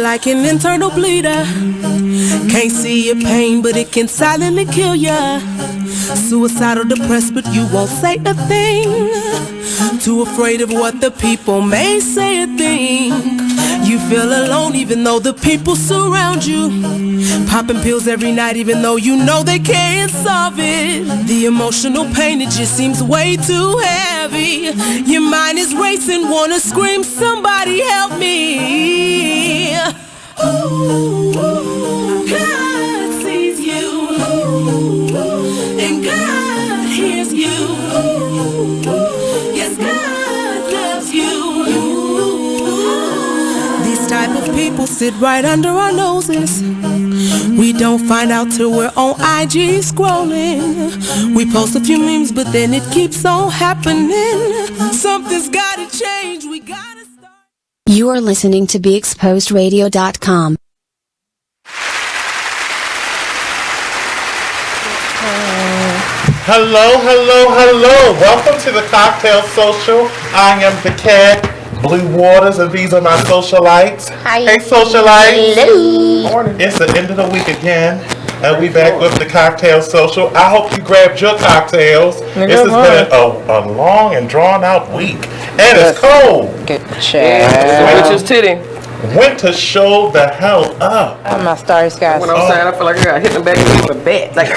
You're like an internal bleeder. Can't see your pain, but it can silently kill ya. Suicidal, depressed, but you won't say a thing. Too afraid of what the people may say or think. You feel alone even though the people surround you. Popping pills every night even though you know they can't solve it. The emotional pain, it just seems way too heavy. Your mind is racing, wanna scream, somebody help me. Ooh, God sees you, and God hears you. Yes, God loves you. These type of people sit right under our noses. We don't find out till we're on IG scrolling. We post a few memes, but then it keeps on happening. Something's gotta change, we gotta start. You are listening to BeExposedRadio.com. Hello, hello, hello. Welcome to the Cocktail Social. I am the cat, Blue Waters, and these are my socialites. Hi. Hey, socialites. Hello. Morning. It's the end of the week again, and we back with the Cocktail Social. I hope you grabbed your cocktails. This has been a long and drawn out week, and it's cold. Good job. Which is titty. Winter showed the hell up. Oh, my starry skies. When I'm saying, I feel like I got hit in the back of the head with a bat. Like,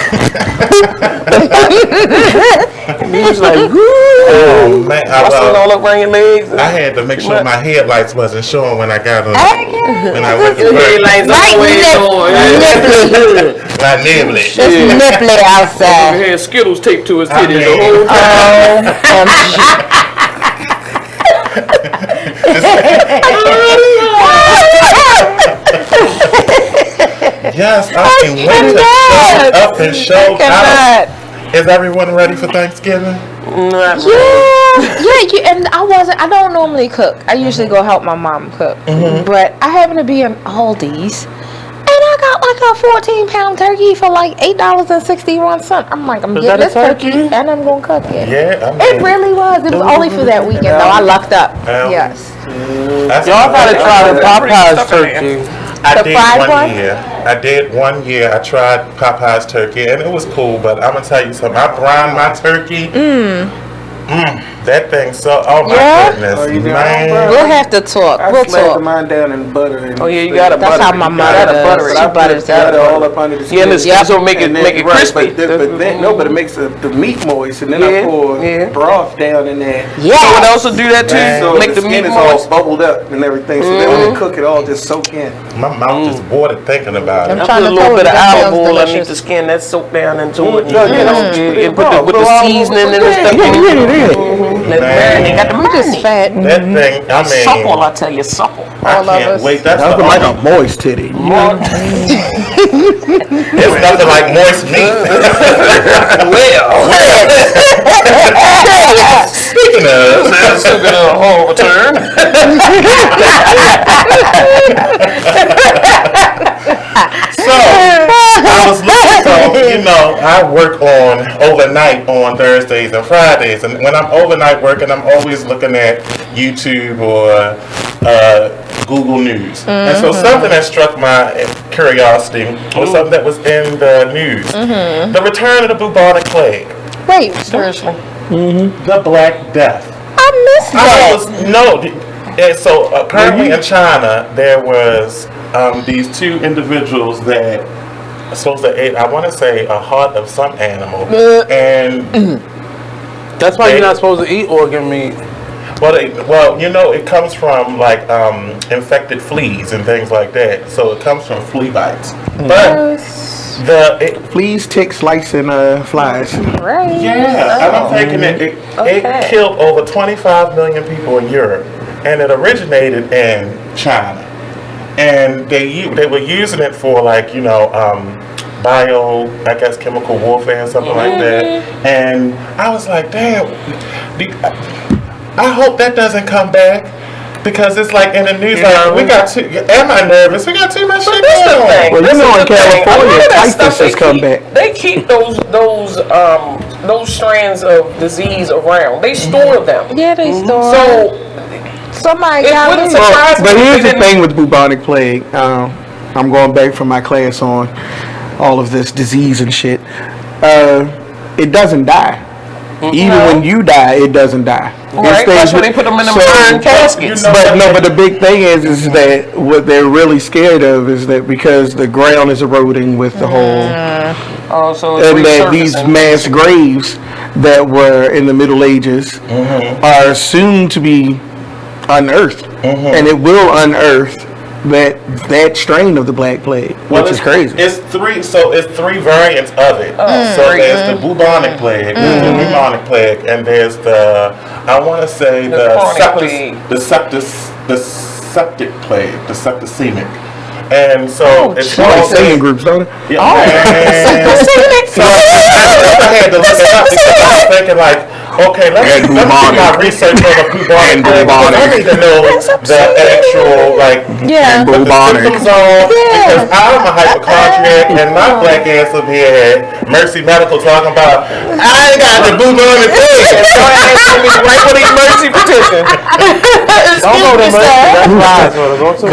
he was like, whoo. Oh man, Muscling all up around your legs. I had to make sure my headlights wasn't showing when I got them. When I went to Your work. headlights always on. Not nibbly. It's nipply outside. He had Skittles taped to his titties the whole Yes, I mean, winter showed up and showed out. Is everyone ready for Thanksgiving? Yeah, and I don't normally cook. I usually go help my mom cook. But I happen to be in Aldi's, and I got like a 14-pound turkey for like $8.61. I'm like, I'm getting this turkey, and I'm gonna cook it. Yeah, I mean, It really was. It was only for that weekend, though. I lucked up. Yes. Y'all gotta try the Popeyes turkey. I The did fried one one? year. I did 1 year. I tried Popeye's turkey, and it was cool. But I'm gonna tell you something. I brined my turkey. That thing so. Oh my goodness, man. We'll have to talk. We'll talk. mine down in butter. And Oh yeah, you gotta butter. That's how my mother does. She butters butter it. all up under the skin. Yeah, and the skin so make it crispy. But it makes the meat moist, and then I pour broth down in there. Yeah. Someone else will do that too. Man. So Make the the skin meat is all moist. bubbled up and everything. So then when you cook it all, just soak in. My mouth just watered thinking about it. I'm I trying put a to little tell bit of you, that olive sounds oil underneath delicious. the skin that soaked down into it. Yeah, Put with the seasoning and stuff. They got the I'm just fat. That thing, I mean, supple. I tell you, supple. I can't wait. That's the like a only- moist titty. It's nothing like moist meat. Speaking of, That's took a horrible turn. so I was looking. So I work on overnight on Thursdays and Fridays, and when I'm overnight working, I'm always looking at YouTube or Google News. And so something that struck my curiosity was something that was in the news: the return of the bubonic plague, Wait, Seriously. the Black Death. I missed that. So apparently in China there was these two individuals that are supposed to eat, I want to say, a heart of some animal, and That's why you're not supposed to eat organ meat. it comes from like infected fleas and things like that. So it comes from flea bites, but Fleas, ticks, lice, and flies. Right. I'm thinking it killed over 25 million people in Europe, and it originated in China, and they were using it for chemical warfare or something like that. And I was like, damn, I hope that doesn't come back. Because it's like in the news, we got too. Am I nervous? We got too much shit going on. Well, in California, typhus has come back. They keep those strands of disease around. They store them. Yeah, they store. So Somebody It got wouldn't me. surprise me. But if here's they the didn't- thing with bubonic plague. I'm going back from my class on all of this disease and shit. It doesn't die. Even when you die, it doesn't die. Right, that's why they put them in them iron caskets. But the big thing is that what they're really scared of is that because the ground is eroding with the whole, So it's and that these resurfacing. mass graves that were in the Middle Ages are soon to be unearthed, and it will unearth that strain of the Black Plague, which is crazy. It's three variants of it. So there's the bubonic plague, there's the pneumonic plague, and there's the septic plague, the septicemic. And so it's all Singing groups, don't it? Yeah, so I had to look it up because I was thinking like, okay, let me do my research on the bubonic plague. I need to know the actual what the symptoms are, because I'm a hypochondriac and my black ass up here at Mercy Medical talking about I ain't got the bubonic plague. Right with the emergency petition. Don't go to Mercy.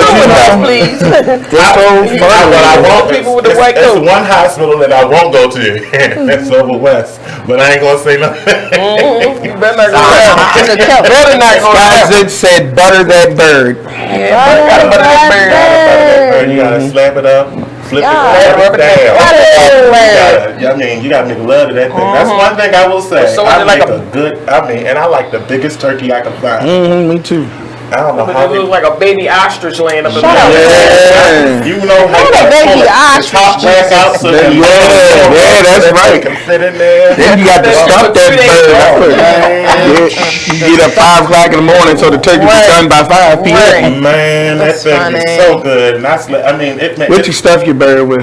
Please. I want people with the white coat. It's one hospital that I won't go to. That's over west, but I ain't gonna say nothing. You better not go better not go Scott said, "Butter that bird." Gotta butter that bird. You gotta slap it up, flip it, rub it down. You gotta make love to that thing. That's one thing I will say. So I like make a good. And I like the biggest turkey I can find. Me too. I don't know But how it looks like a baby ostrich laying up in Yeah. You know how What a baby ostrich. top back out so that that's right. can fit in there. Then you got to stuff that bird. You get up 5 o'clock in the morning so the turkey be done by 5 p.m. Man, that thing is so good. And What you stuff your bird with?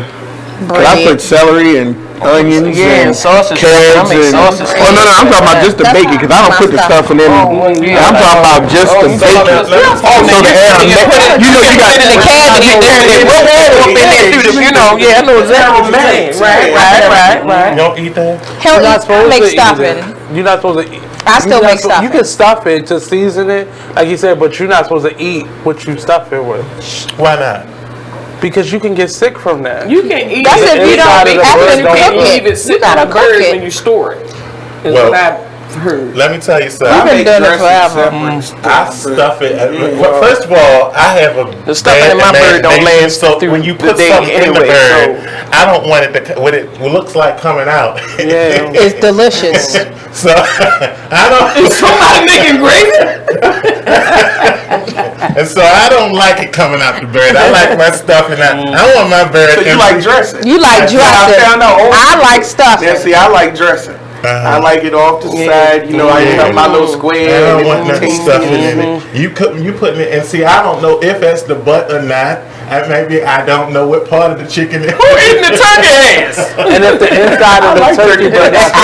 'Cause I put celery and onions and sausage. carrots and sausage. oh no, I'm talking about just the bacon because I don't put the stuffing in. I'm talking about just the bacon. So the air, you know, you got in the cabinet and put water up in there through the, I know exactly what you're saying. Right. You don't eat that? You're not supposed make to stuffing. eat it. You're not supposed to eat. I still make stuffing. You can stuff it to season it, like you said, but you're not supposed to eat what you stuff it with. Why not? Because you can get sick from that. You can eat That's it. if you don't Inside of the after bird you don't cook eat. it. Leave it sit You gotta on the cook bird it. when you store it. Is Well, what I've heard. Let me tell you something. I've been doing it forever. I stuff it. Well, first of all, I have a The stuffing in my bird don't last So through when you the put day something in the anyway, bird, I don't want it to. What it looks like coming out. Yeah. It's delicious. So I don't. Somebody making gravy? And so I don't like it coming out the bird. I like my stuffing out. I want my bird. So you like dressing? You like dressing. I like stuffing. Yeah, see, I like dressing. I like it off to the side. You know, I cut my little square. I don't and want nothing tasty stuffing and- in it. You putting it, and see, I don't know if that's the butt or not. Maybe I don't know what part of the chicken it is. Who eating the turkey ass? And if the inside of the turkey breast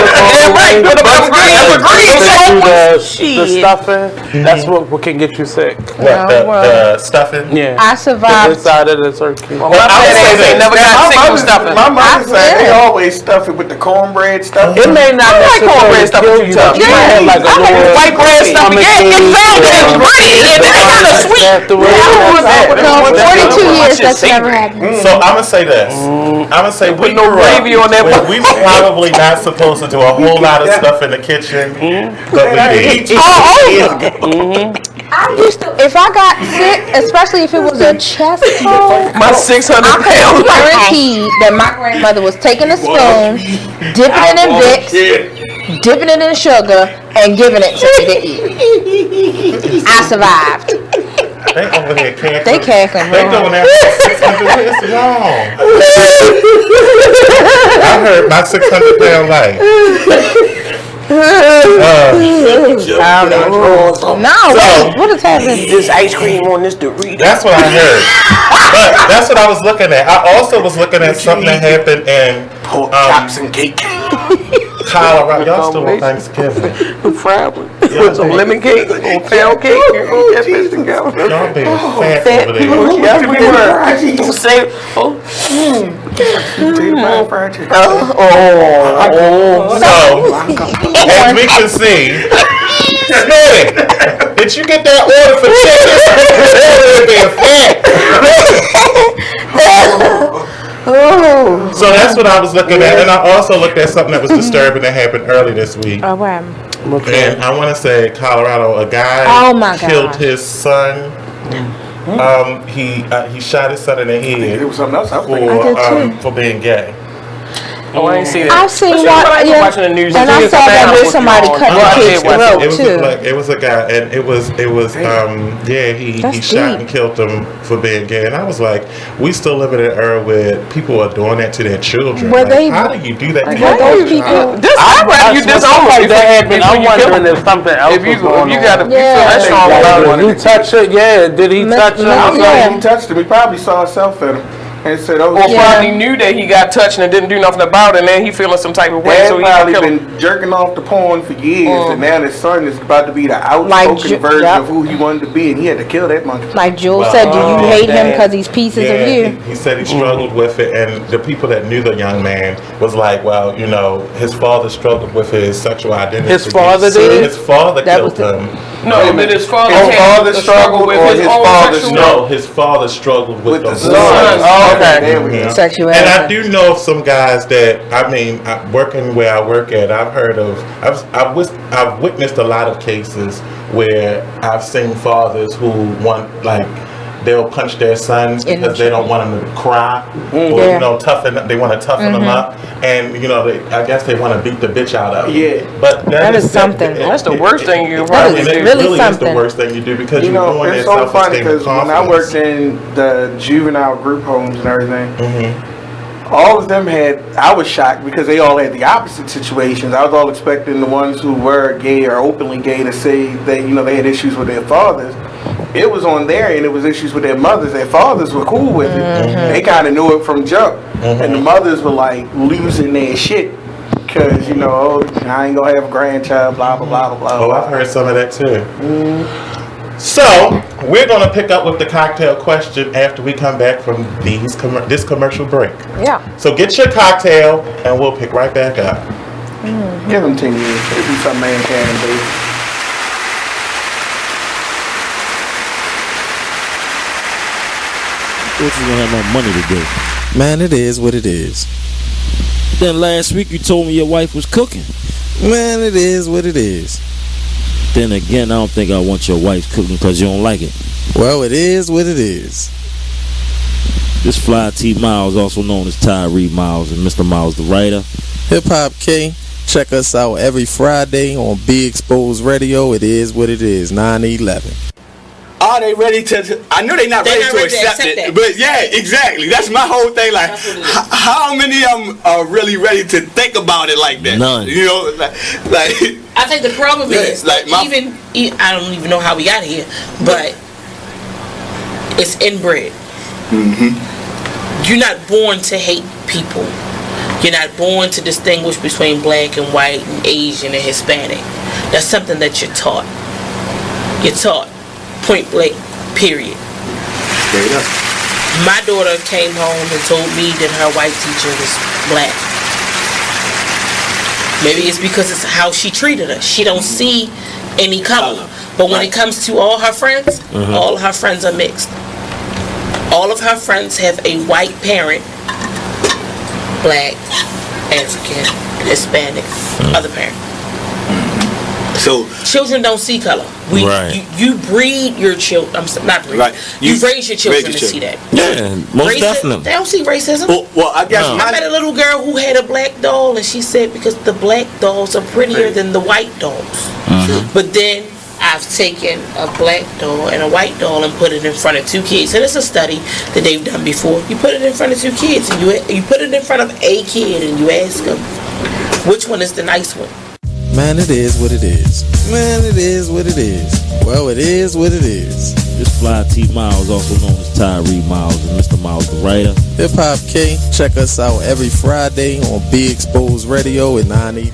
is the stuffing, that's what can get you sick. What, the stuffing? Yeah. I The survived. inside of the turkey. My parents ain't never got sick from stuffing. My mother said they Yeah. always stuff it with the cornbread stuff. It may not I like cornbread stuff kill with you, you, but you might have like a I like little white bread stuffing. Yeah, it's fat and it's gritty and it's kind of sweet. No, 42 years that's never happened. So I'm gonna say this. I'm gonna say we no grew up gravy on that when one. we were probably not supposed to do a whole lot of stuff in the kitchen, but we did. I used to, if I got sick, especially if it was a chest cold, My 600 I pounds. could guarantee that my grandmother was taking a spoon, dipping it in Vicks, dipping it in sugar, and giving it to me to eat. I survived. They over here cackling. They cackling. They doing that. It's wrong. I heard my 600-pound life. What is happening? This ice cream on this Dorito. That's what I heard. But that's what I was looking at. I also was looking at something that happened in Pork chops and cake. Colorado. Y'all still on Thanksgiving. Fried one. With some lemon cake, some pound cake. That bitch together. Y'all being fat over there. Yes, we were. Don't say, So, as we can see, Snooty, did you get that order for chicken? So that's what I was looking at, and I also looked at something that was disturbing that happened early this week. Oh, wow. And I want to say Colorado, a guy killed his son. He shot his son in the head. It was something else I was thinking for being gay. Oh, I ain't seen that. I've seen watching the news. And I saw that with somebody cut the kid's throat too. It was a guy, and it was he shot and killed him for being gay. And I was like, we still live in an era where people are doing that to their children. How do you do that to your child? I'd rather you disown me that happened. I'm wondering if something else was going on. If you got to feel that strong about it. Did he touch it? Yeah. Did he touch it? He touched him. He probably saw himself in him. And said, probably knew that he got touched and didn't do nothing about it, and then he feeling some type of way. Dad so he probably been jerking off the porn for years, and now his son is about to be the outspoken version of who he wanted to be, and he had to kill that monkey. Like Joel said, do you hate him because he's pieces of you? He said he struggled with it, and the people that knew the young man was like, well, you know, his father struggled with his sexual identity. His father did? His father killed him. No, but his father struggled with his father. No, his father struggled with the son. Oh, okay. There we go. Sexuality. And I do know of some guys that, working where I work at, I've witnessed a lot of cases where I've seen fathers who they'll punch their sons because they don't want them to cry, or they want to toughen them up, and I guess they want to beat the bitch out of them. Yeah, but that is something. That's the worst thing you can probably do. It really is the worst thing you do because you're doing it's so funny because when I worked in the juvenile group homes and everything. All of them I was shocked because they all had the opposite situations. I was all expecting the ones who were gay or openly gay to say that, they had issues with their fathers. It was on their end, it was issues with their mothers. Their fathers were cool with it. They kind of knew it from jump. And the mothers were like losing their shit because, I ain't going to have a grandchild, blah, blah, blah, blah, blah. Oh, I've heard some of that too. So, we're going to pick up with the cocktail question after we come back from this commercial break. Yeah. So, get your cocktail, and we'll pick right back up. Give them 10 years. It'll be some man can, baby. Thought you gonna have no money today. Man, it is what it is. Then last week you told me your wife was cooking. Man, it is what it is. Then again, I don't think I want your wife cooking because you don't like it. Well, it is what it is. This Fly T Miles, also known as Tyree Miles, and Mr. Miles the writer. Hip Hop K. Check us out every Friday on Be Exposed Radio. It is what it is. 9/11. Are they ready to? I know they're not ready to accept it, but yeah, exactly. That's my whole thing. Like, how many of them are really ready to think about it like that? None. Like I think the problem is like I don't even know how we got here, but it's inbred. You're not born to hate people. You're not born to distinguish between black and white and Asian and Hispanic. That's something that you're taught. You're taught. Point blank, period. Straight up. My daughter came home and told me that her white teacher was black. Maybe it's because it's how she treated her. She don't see any color. But when it comes to all her friends, all her friends are mixed. All of her friends have a white parent, black, African, Hispanic, other parent. So children don't see color. You breed your children. Not breed. Right. You raise your children to see that. Yeah, most definitely. They don't see racism. Well, I guess I met a little girl who had a black doll, and she said because the black dolls are prettier than the white dolls. But then I've taken a black doll and a white doll and put it in front of two kids. And it's a study that they've done before. You put it in front of two kids, and you put it in front of a kid, and you ask them which one is the nice one. Man, it is what it is. Man, it is what it is. Well, it is what it is. This Fly T Miles, also known as Tyree Miles, and Mr. Miles the writer. Hip Hop K. Check us out every Friday on Be Exposed Radio at 9/11.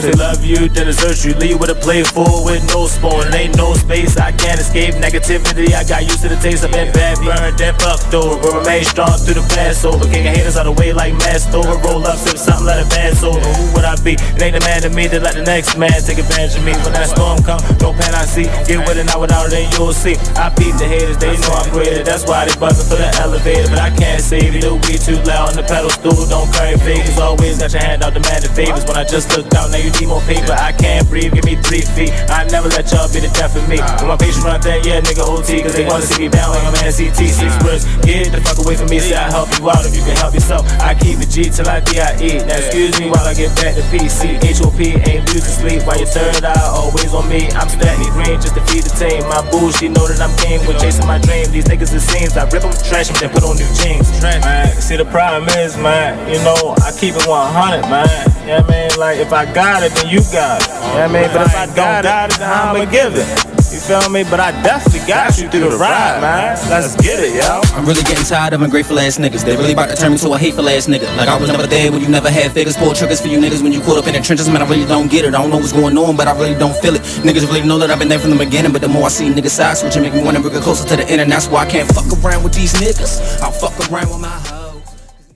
First they love you, then desert you. Leave with a plate full with no spoon. It ain't no space, I can't escape negativity. I got used to the taste. I've been bad, burned, then fucked over. But remain strong through the Passover. Kicking haters out of the way like masked over. Roll up, sip something, let it pass over. Who would I be? It ain't the man to me to let the next man take advantage of me. When that storm come, no pan I see. Get with it, not without it, then you'll see. I beat the haters, they know I'm greater. That's why they buzzing for the elevator. But I can't save you, it'll be too loud on the pedal stool. Don't carry favors, always got your hand out demanding favors. When I just looked out, now you need more paper. I can't breathe, give me 3 feet. I never let y'all be the death of me. When my patience run there, yeah, nigga OT. Cause they wanna see me down like I'm NCT. 6 words, get the fuck away from me. See, I help you out if you can help yourself. I keep it G till I DIE. Now excuse me while I get back to PC. HOP ain't used to sleep while your third eye always on me. I'm steady green just to feed the team. My boo, she know that I'm king when chasing my dream. These niggas it seems I rip them, trash them, then put on new jeans. Man, see the problem is, man, you know, I keep it 100, man. You know what I mean? Like, if I got it, then you got it. You know what I mean? But if I don't got it, then I'ma give it. You feel me? But I definitely got you through the ride, man. Let's get it, yo. I'm really getting tired of ungrateful ass niggas. They really about to turn me to a hateful ass nigga. Like I was never there when you never had figures. Pull triggers for you niggas when you caught up in the trenches. Man, I really don't get it. I don't know what's going on, but I really don't feel it. Niggas really know that I've been there from the beginning. But the more I see niggas side switching, make me wanna bring it closer to the end. And that's why I can't fuck around with these niggas. I'll fuck around with my hoe.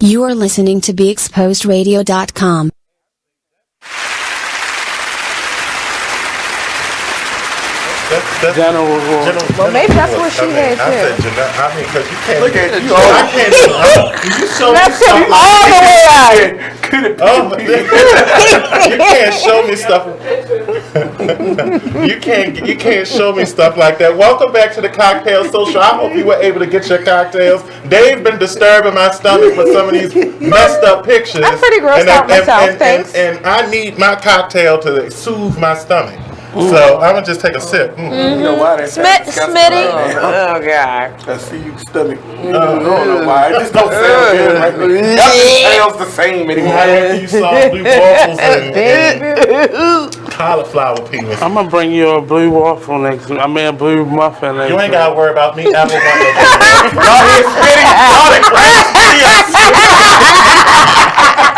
You are listening to BeExposedRadio.com. General. Well, maybe that's what she had too. I said, I mean, because you can't Look at you. I can't. You show me stuff all the way out. You can't show me stuff. You can't show me stuff like that. Welcome back to the Cocktail Social. I hope you were able to get your cocktails. They've been disturbing my stomach with some of these messed up pictures. I'm pretty grossed out myself. Thanks. And I need my cocktail to soothe my stomach. So I'm gonna just take a sip. You know why that's Smitty. Oh God. I see you stomach. I don't know why. It just don't sound good right now. That sounds the same anymore. After you saw blue waffles and cauliflower penis. I'm gonna bring you a blue waffle next. I mean a blue muffin next. You ain't gotta worry about me. Apple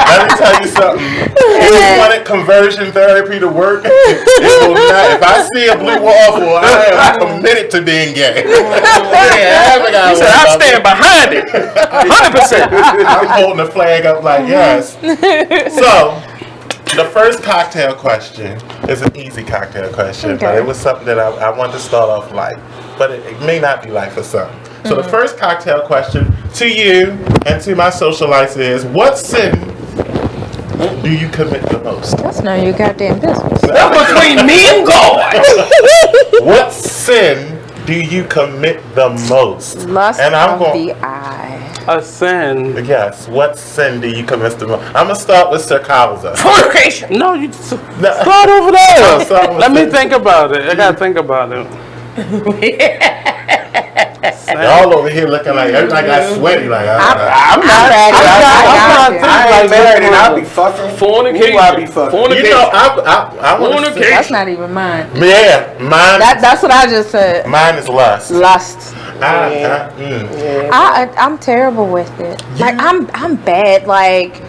Let me tell you something. If you wanted conversion therapy to work, it will not. If I see a blue waffle, I am committed to being gay. You said I stand behind it. 100%. I'm holding the flag up like yes. So, the first cocktail question is an easy cocktail question, but it was something that I wanted to start off light, but it may not be light for some. So the first cocktail question to you and to my socialites is, what sin do you commit the most? That's none of your goddamn business. That's between me and God. What sin do you commit the most? Lust and I'm of going, the eye. A sin. Yes, what sin do you commit the most? I'm going to start with Sir Couser. Fornication. No, you start over there. Let me think about it. I gotta think about it. Y'all over here looking like everybody got sweaty. Like I'm not married and I'll be fucking. Fornication. I'll be fucking. You know, I want to say, That's not even mine. yeah, mine. That's what I just said. Mine is lust. Lust. I'm terrible with it. Like I'm bad. Like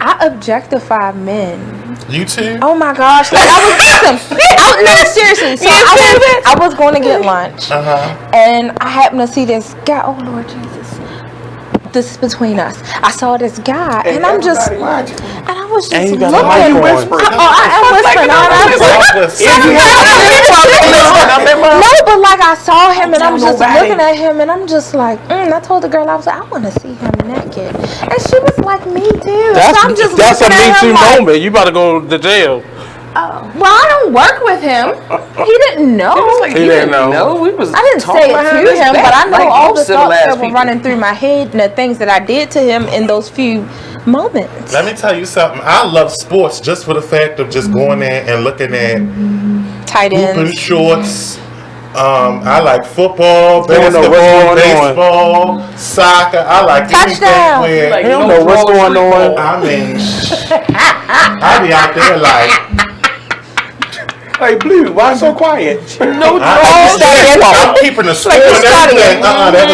I objectify men. You too? Oh my gosh! Like no, seriously. So I was going to get lunch, and I happened to see this guy. Oh Lord Jesus! This is between us. I saw this guy, and I'm just, and I was just looking. Why you whispering? I am whispering. No, but like I saw him, and I'm just looking at him, and I'm just like, I told the girl, I was like, I want to see him naked, and she was like, me too. That's a me too moment. You about to go to jail. Well, I don't work with him. He didn't know. He didn't know. I didn't say it to him, but I know all the thoughts that were running through my head and the things that I did to him in those few moments. Let me tell you something. I love sports just for the fact of just going there and looking at tight ends, hooping shorts. I like football, basketball, baseball, soccer. I like touchdown. Anything where you don't know what's going on. I mean, I be out there like. Hey, Bleu, why so quiet? No I'm keeping the score and everything. That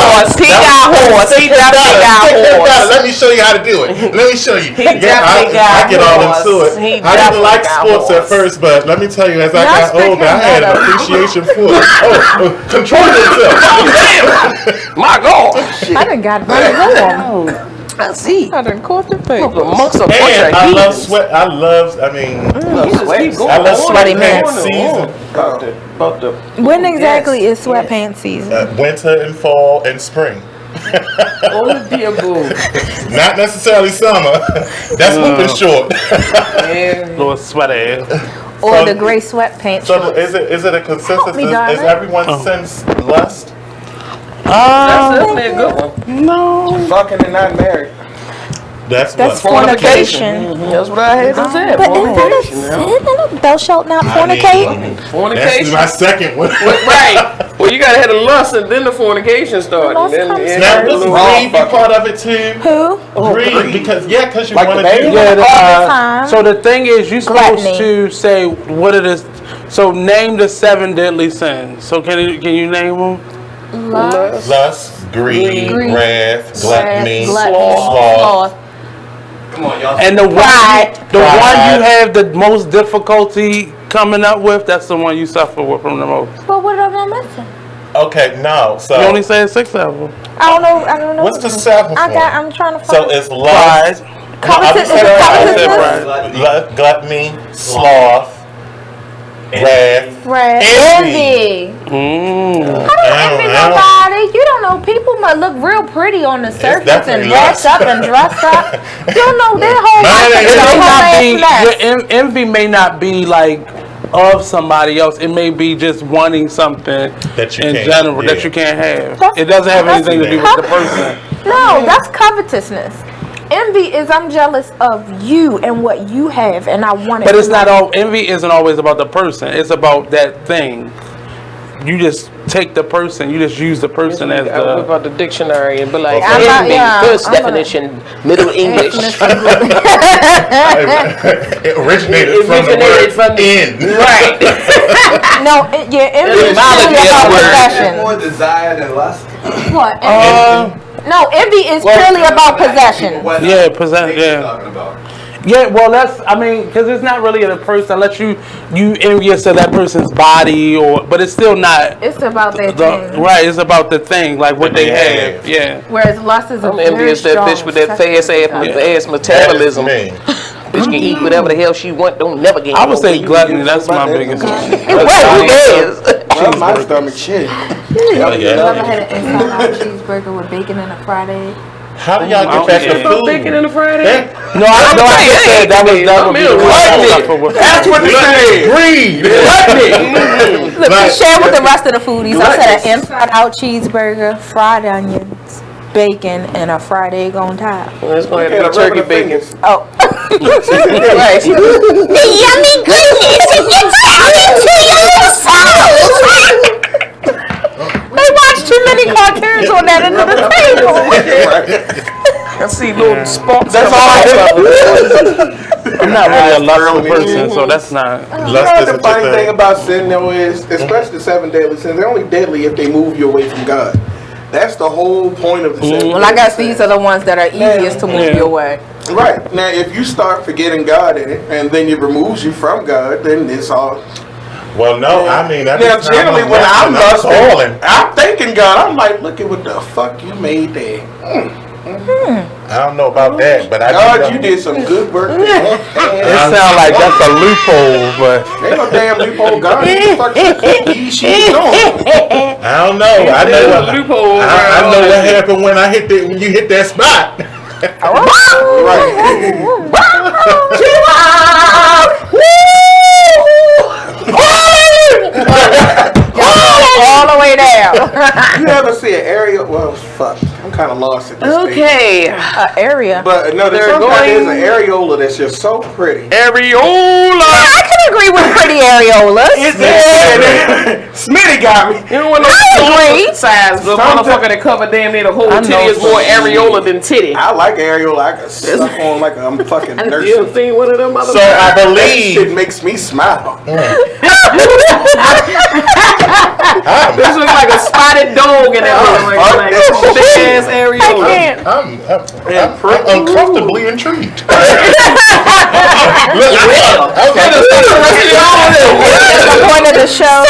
was He got horse. He definitely got horse. Let me show you how to do it. Let me show you. He definitely got I get all horse. into it. He I didn't like definitely got sports at first, but let me tell you, as I got older, I had an appreciation for it. Control yourself. My God. I done got very warm. I see. I done caught the face. And I love sweat. I love sweatpants season. When exactly is sweatpants season? Winter and fall and spring. Oh dear boo. Not necessarily summer. That's moving short. Little sweater. Or the gray sweatpants. So is it a consensus? Is everyone sense lust? That's a good one. No. Fucking and not married. That's fornication. That's what I had to say. But is that a sin? Thou shalt not fornicate. That's my second one. Right. Well, you gotta have the lust and then the fornication started. Now, was greed be part of it too? Who? Greed, because you like want to do that. So the thing is, you're supposed to say what it is. So name the 7 deadly sins. So can you name them? Lust, greed, wrath, gluttony, sloth. Come on, y'all. And the one you have the most difficulty coming up with, that's the one you suffer with from the most. But what am I missing? Okay, no. So you only said 6 of them. I don't know. What's the 7th one? I'm trying to find. So it's lust, gluttony, sloth, wrath, envy. I don't envy nobody. You don't know. People might look real pretty on the surface and dressed up and dressed up. You don't know their whole life. Your envy may not be like of somebody else. It may be just wanting something that you can't have. It doesn't have anything to do with the person. No, that's covetousness. Envy is I'm jealous of you and what you have, and I want it. But it's not all. Envy isn't always about the person. It's about that thing. You just take the person. You just use the person as the. I whip out the dictionary and be like, envy. First definition, Middle English. It originated from the word "in." Right. No, envy is really about possession. More desire than lust. What? No, envy is purely about possession. Yeah, possession. Yeah. Yeah, well, because it's not really a person unless you envious of that person's body, but it's still not. It's about their thing. Right, it's about the thing, like what they have. Yeah. Whereas lust is I'm envious that bitch with that fast ass metabolism. Bitch can eat whatever the hell she want, don't never gain. I would say gluttony, that's my biggest issue. My stomach shit. You ever had an inside-out cheeseburger with bacon and a fried egg? How do y'all get back to food? Bacon in the Friday? No, I just said that would be the That's what they said. Greed. Look, share with the rest of the foodies. I said an inside-out cheeseburger, fried onions, bacon, and a fried egg on top. Let's go ahead and do turkey bacon. Oh. Right. The yummy goodness is inside into your soul. They watch too many cartoons on that end of the table. I see little sparks. That's all I do. I'm not really a lustful person, so that's not. The funny thing about sin, though, is, especially the 7 deadly sins, they're only deadly if they move you away from God. That's the whole point of the sin. Well, I guess these are the ones that are easiest to move you away. Right. Now, if you start forgetting God in it, and then it removes you from God, then it's all... Well, no, I mean... Now, generally, when I'm lusting, I'm thanking God. I'm like, look at what the fuck you made there. I don't know about that, but God, you did some good work. It sounds like that's a loophole, but ain't no damn loophole. God, what the fuck she's doing? I don't know. I know what happened when you hit that spot. All the way down. You ever see an aerial? Well, fuck. I'm kind of lost at this Okay. Area. But no, there's an areola that's just so pretty. Areola. I can agree with pretty areolas. Smitty got me. You don't want no agree. size, the motherfucker that cover damn near the whole titty is more areola than titty. I like areola. I can suck on like I'm fucking nursing. You ever seen one of them motherfuckers? So I believe that shit makes me smile. This looks like a spotted dog in that motherfucker. Like big ass areola. I'm uncomfortably intrigued. Point of the show.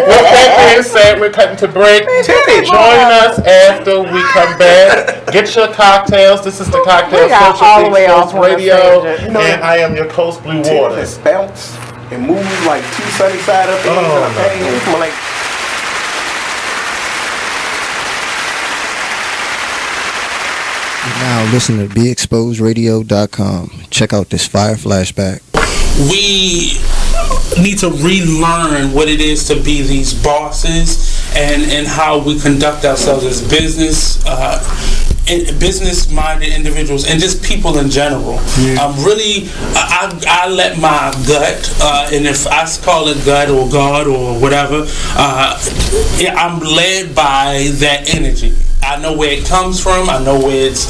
With that being said, we're cutting to break. Join us after we come back. Get your cocktails. This is the Cocktail Socialites Radio, and I am your host, Blue Waters. Bounce and move like two sunny side up things. Now listen to BeExposedRadio.com. Check out this fire flashback. We need to relearn what it is to be these bosses and how we conduct ourselves as business-minded individuals and just people in general. I let my gut, and if I call it gut or God or whatever, I'm led by that energy. I know where it comes from. I know where it's,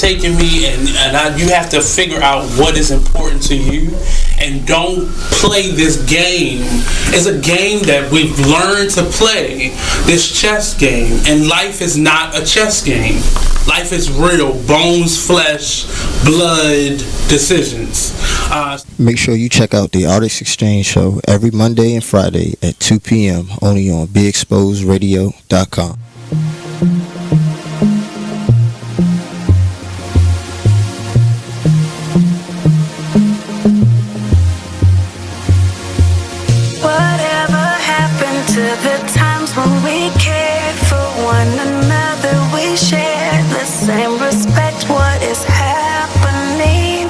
taking me, and you have to figure out what is important to you, and don't play this game. It's a game that we've learned to play, this chess game, and life is not a chess game. Life is real, bones, flesh, blood, decisions. Make sure you check out the Artist Exchange Show every Monday and Friday at 2 p.m. only on BeExposedRadio.com. Same respect, what is happening?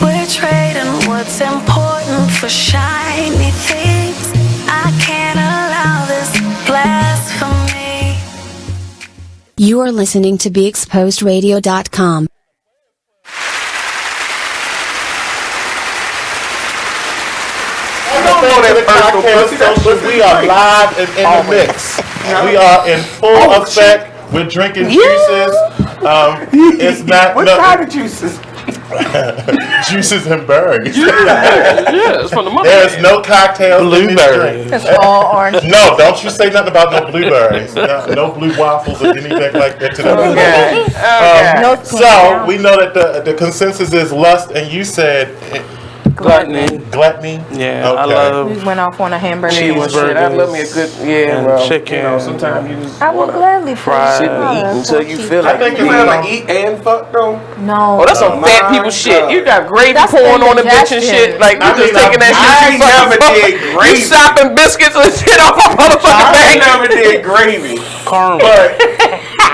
We're trading what's important for shiny things. I can't allow this blasphemy. You are listening to BeExposedRadio.com. We are live and in the mix. We are in full effect. We're drinking juices. It's not what kind of juices? Juices and berries. Yeah, it's from the mother. There's no cocktails. Blueberries. It's all orange. No, don't you say nothing about no blueberries. No blue waffles or anything like that. So we know that the consensus is lust, and you said gluttony. Yeah, okay. I love. We went off on a hamburger. Cheeseburgers. I love me a good chicken. Sometimes you just I will gladly fry. Shit to eat until you feel like. I think you gotta eat and fuck though. No. Oh, that's some fat people shit. You got gravy pouring on the bitch and shit. Like you just taking that shit. I never did gravy. You sopping biscuits and shit off a motherfucking bag. I never did gravy. But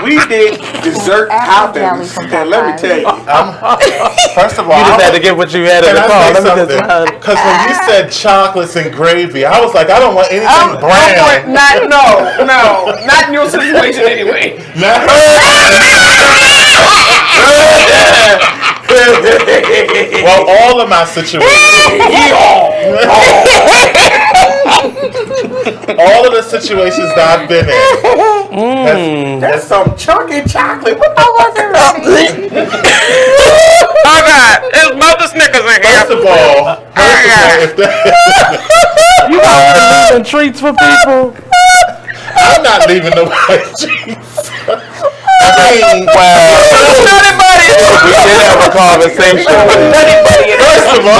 we did dessert toppings, and let me tell you. First of all, You just had to get what you had in the car. Because when you said chocolates and gravy, I was like, I don't want anything brown. Not in your situation anyway. Well, all of my situations. All of the situations that I've been in. That's some chunky chocolate. What the Oh God, it's both the Snickers in here. First of all, if You are leaving treats for people. I'm not leaving nobody treats. I mean, wow. We did have a conversation. First of all,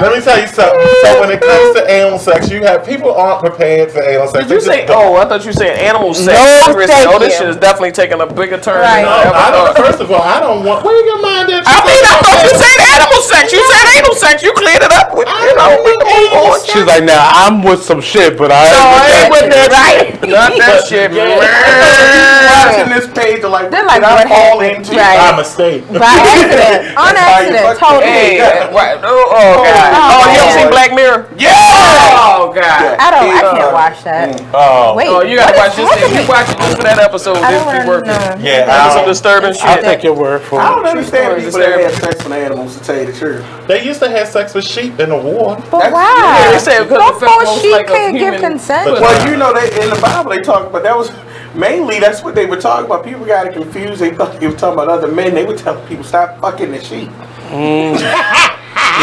let me tell you something. So when it comes to anal sex, people aren't prepared for anal sex. Did you say? Oh, I thought you said animal sex. No, This shit is definitely taking a bigger turn. Right. First of all, I don't want. Where you get mine at? I thought you said animal sex. You said anal sex. You cleared it up with. We can move on. She's like, now I'm with some shit, but I ain't with that. Right? Not that shit. Watching this page, like, They're like, what what happened? By mistake. By accident. On accident. Totally. Right. Oh God. Oh, you ever seen Black Mirror? Yeah. Oh God. I can't watch watch that. Oh. Wait, you gotta what watch this thing. You watch it just for that episode. I don't This be wanna working. know. Yeah, That's some disturbing shit. I'll take your word for it. I don't understand people that disturbing. have sex with animals, to tell you the truth. They used to have sex with sheep in the war. But why? Yeah, they said because it felt most sheep like a can't give human. consent. Well, you know, they in the Bible they talk about that was mainly that's what they were talking about. People got it confused. They thought they were talking about other men. They were telling people stop fucking the sheep.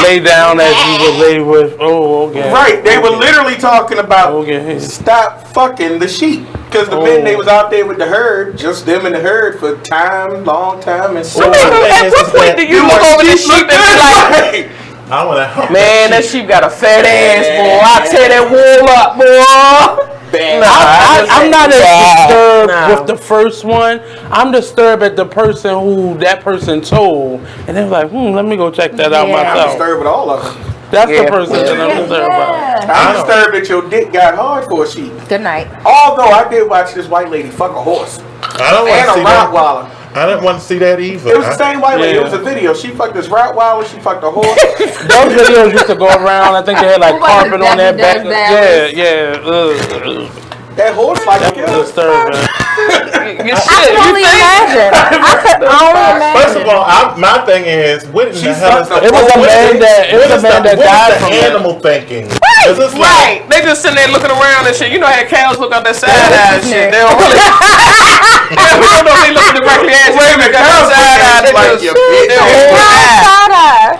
Lay down as you would lay with. Oh, okay. Right. They were literally talking about Okay. stop fucking the sheep. Because the men, they was out there with the herd, just them in the herd for long time. And so At what point do you look over this sheep and be like, I want to help. man, that sheep got a fat ass, boy. I tear that wool up, boy. I'm not as disturbed with the first one. I'm disturbed at the person who that person told, and they're like, let me go check that out myself. I'm disturbed with all of them. That's the person that I'm disturbed about. I'm disturbed that your dick got hard for a sheep. Good night. Although I did watch this white lady fuck a horse. I don't want and to see a that. Rottweiler. I didn't want to see that either. It was the same white lady. It was a video. She fucked this Rottweiler. She fucked a horse. Those videos used to go around. I think they had like carpet on their back. Yeah. That horse like a killer. Disturbing. I can only imagine. I could only imagine. First of all, my thing is, what in the hell is It was a man that died from the animal thinking? Right. They just sitting there looking around and shit. You know how cows look out their side eye and shit. They don't really. We don't know if they look directly at you. They got their side eye. They just.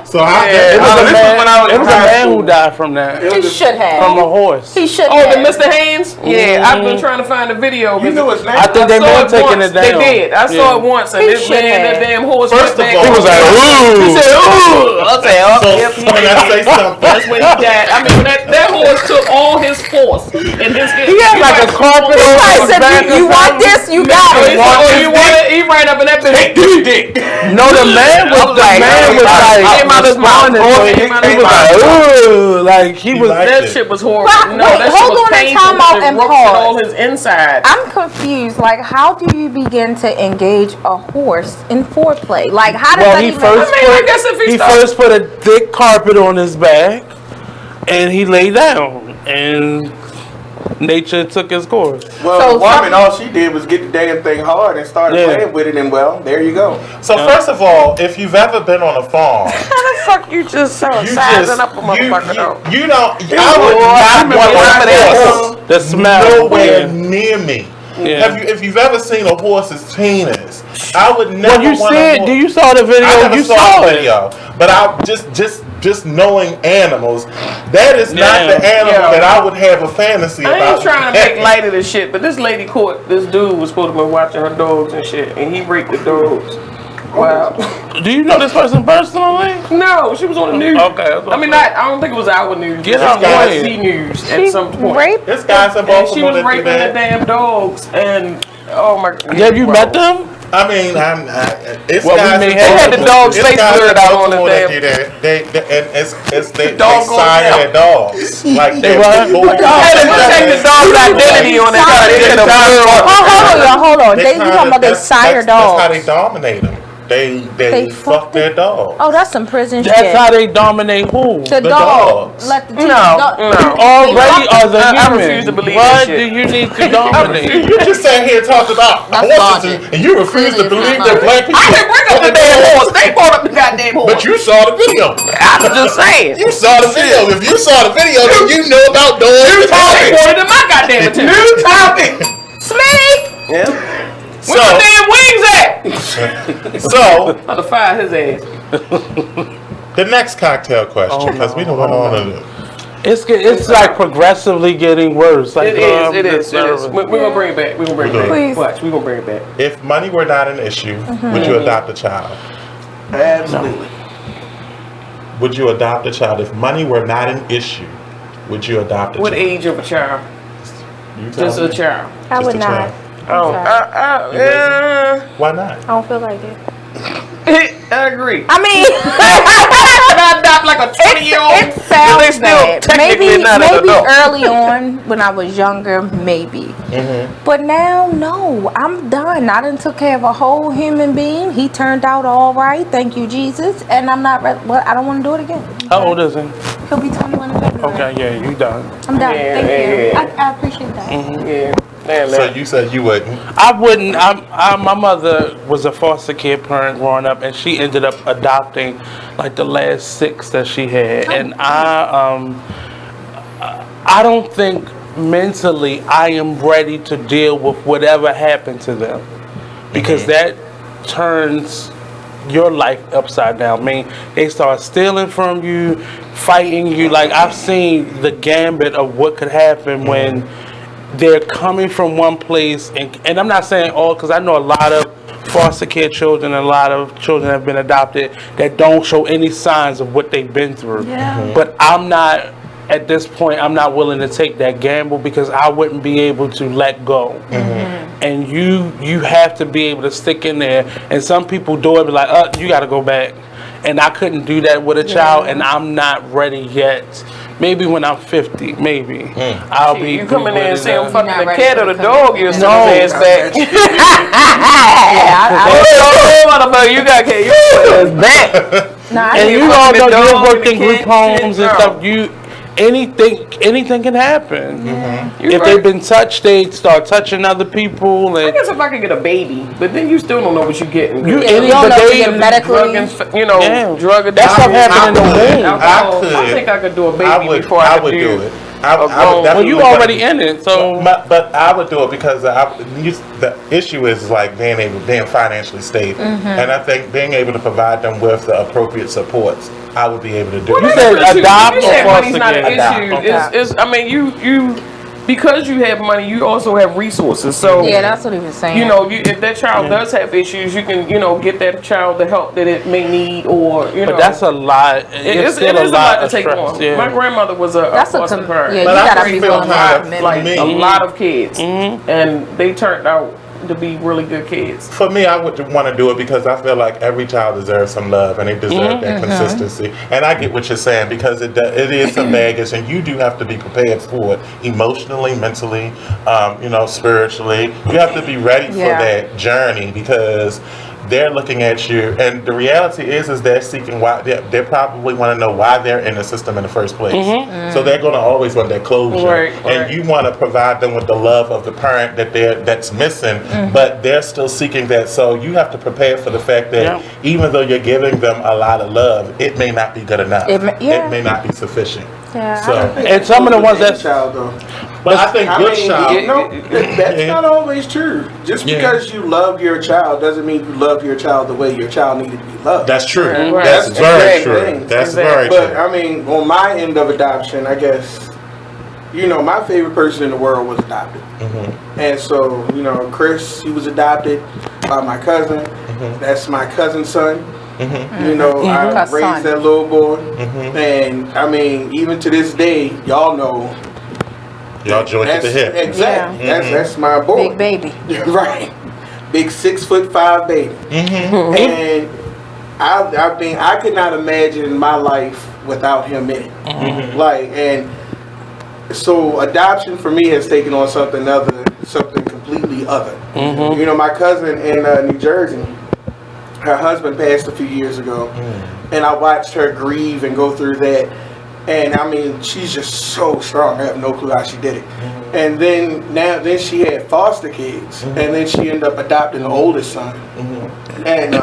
So it was a man who died from that. He should have. From a horse. He should Oh, have. the Mr. Hands? Yeah, I've been trying to find a video. You know his name? I think they may have taken it down. They did. I saw it once, and He this should man, have. that damn horse. First of all, He was like, ooh. He said, ooh. I said, oh, So, yep, can I say something? that's when he died. I mean, that horse took all his force and his. He had like a carpet on his back. You want this? You got it. You want it? He ran up in that bitch. Take this dick. No, the man was like, came out his mouth. He was like, ooh, like he was. That shit was horrible. No, Wait, that shit hold was on and painful. time out It and ruptured pause. all his inside. I'm confused. Like, how do you begin to engage a horse in foreplay? Like, how does that even? He first put a thick carpet on his back, and he lay down, and nature took his course. Well, the woman, all she did was get the damn thing hard and started playing with it, and well, there you go. So first of all, if you've ever been on a farm, How the fuck you just sizing up a motherfucker though? you don't. I would not want a horse The smell. nowhere near me. Yeah. If you've ever seen a horse's penis, I would never. When you see it, you saw the video. I never You saw the it. video, but I just knowing animals, that is not the animal that I would have a fantasy about. I ain't trying to make light of this shit, but this lady caught this dude was supposed to be watching her dogs and shit, and he raped the dogs. Wow. Do you know this person personally? No, she was on the news. Okay. I mean, I don't think it was our news. Get It was her NBC News at some point. Raped? This guy's in And Baltimore. she was that do raping the that. damn dogs, and oh my god. Have you met them? I mean, it's Well, we guys. may in have- They had the Baltimore- dog's it's face guys in blurred out on the Baltimore that damn- do that. They Dog goes sire down. their dogs. Like They they're what? bull- They had to take the dog's identity on it. They had to Hold on. They you talking about they sire That's how dogs? they dominate them. They fuck their dogs. Oh, that's some prison shit. That's how they dominate who? The the dog. dogs. Let the No, no. Already are the I human. refuse to believe What this shit. do you need to dominate? You just sat here and talked about That's horses, logic. and you refuse to Clearly believe it's that not black people. I didn't bring up the damn horse. They brought up the goddamn horse. But you saw the video. I'm just saying. You saw the video. If you saw the video, then you know about dogs. New topic. More than my goddamn attention. New topic. Smitty. Yeah. Where the damn wings at? So I'll to fire his ass. the next cocktail question, because we don't want to. It's like progressively getting worse. Like, It is. We're gonna bring it back. We're gonna bring it back. Please. Watch. We're gonna bring it back. If money were not an issue, would you adopt a child? Absolutely. Would you adopt a child? If money were not an issue, would you adopt a What child? age of a child? You tell Just me. a child. I Just would a not. child. Oh, Why not? I don't feel like it. I agree. I mean, can I adopt like a 20-year-old? It sounds they still bad. technically not an maybe adult. early on when I was younger, maybe. But now, no, I'm done. I done took care of a whole human being. He turned out all right. Thank you, Jesus. And I'm not. Well, I don't want to do it again. How old is he? He'll be 21 in February. Okay, yeah, you done. I'm done. Yeah, Thank you. yeah. I appreciate that. Yeah. So you said you wouldn't? I wouldn't. My mother was a foster care parent growing up, and she ended up adopting like the last 6 that she had. And I don't think mentally I am ready to deal with whatever happened to them, because that turns your life upside down. I mean, they start stealing from you, fighting you. Like, I've seen the gambit of what could happen when they're coming from one place, and I'm not saying all, because I know a lot of foster care children and a lot of children have been adopted that don't show any signs of what they've been through. But I'm not, at this point, I'm not willing to take that gamble, because I wouldn't be able to let go. And you have to be able to stick in there. And some people do it, be like, you got to go back. And I couldn't do that with a child, and I'm not ready yet. Maybe when I'm 50, maybe I'll be. You come in there and say I'm fucking the ready cat or the dog, you'll send his ass back. You got cat, your ass back. And you all know you worked in group homes and stuff. Anything can happen. If they've been touched, they start touching other people. And I guess if I could get a baby, but then you still don't know what you're getting. You don't know if you're medically, drug addiction. That stuff happened in the womb. I think I could do a baby before I would do it. I would well, definitely you already in it, so. But I would do it because the issue is like being financially stable, and I think being able to provide them with the appropriate supports, I would be able to do. You said adopt or foster money's not an care? issue. I mean, you because you have money, you also have resources. So yeah, that's what he was saying. You know, if that child does have issues, you can get that child the help that it may need, or But that's a lot. It is a lot to take on. Yeah. My grandmother was a foster parent. Yeah, you gotta be willing to commit. Like a lot of kids, and they turned out to be really good kids. For me, I would want to do it because I feel like every child deserves some love, and they deserve that consistency. And I get what you're saying, because it is some baggage, and you do have to be prepared for it emotionally, mentally, spiritually. You have to be ready for that journey, because they're looking at you, and the reality is they're seeking why. They probably want to know why they're in the system in the first place. So they're going to always want that closure, and you want to provide them with the love of the parent that's missing, but they're still seeking that. So you have to prepare for the fact that even though you're giving them a lot of love, it may not be good enough. It may not be sufficient. So, and some of the ones that child though. But I think that's not always true. Just because you love your child doesn't mean you love your child the way your child needed to be loved. That's true. That's very true. That's very true. But I mean, on my end of adoption, I guess, my favorite person in the world was adopted. And so, Chris, he was adopted by my cousin. That's my cousin's son. I raised that little boy, and I mean, even to this day, y'all know. Y'all joined at the hip. Exactly. That's my boy. Big baby. Right. Big 6'5" baby. And I could not imagine my life without him in it. And so adoption for me has taken on something completely other. My cousin in New Jersey, her husband passed a few years ago, and I watched her grieve and go through that. And I mean, she's just so strong. I have no clue how she did it. And then she had foster kids, and then she ended up adopting the oldest son. And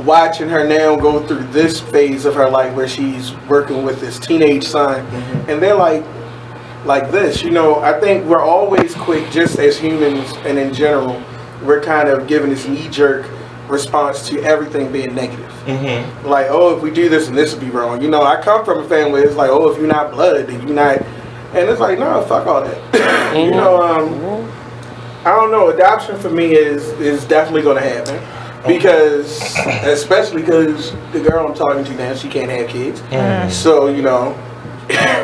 watching her now go through this phase of her life where she's working with this teenage son, and they're like this. I think we're always quick, just as humans and in general, we're kind of given this knee-jerk response to everything being negative. Like, if we do this and this will be wrong. I come from a family, it's like, if you're not blood, then you're not, and it's like, no, fuck all that. I don't know, adoption for me is definitely going to happen, because especially because the girl I'm talking to now, she can't have kids. So, and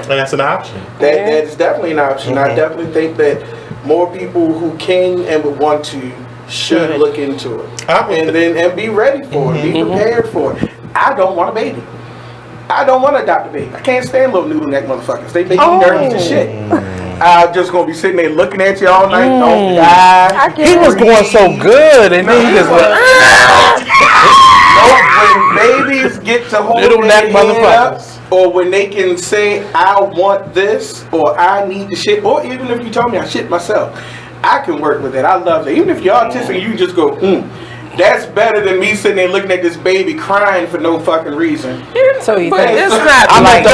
that's an option. That is definitely an option. I definitely think that more people who can and would want to should look into it, and be ready for it, be prepared for it. I don't want a baby. I don't want to adopt a baby. I can't stand little noodle neck motherfuckers. They make me nervous as shit. I'm just gonna be sitting there looking at you all night. Don't die. He was going so good, and then he just went. When babies get to hold Little their neck head up, motherfuckers. or when they can say, I want this, or I need the shit, or even if you told me I shit myself, I can work with it. I love it. Even if you're autistic and you just go, that's better than me sitting there looking at this baby crying for no fucking reason. So you But think it's not I'm like the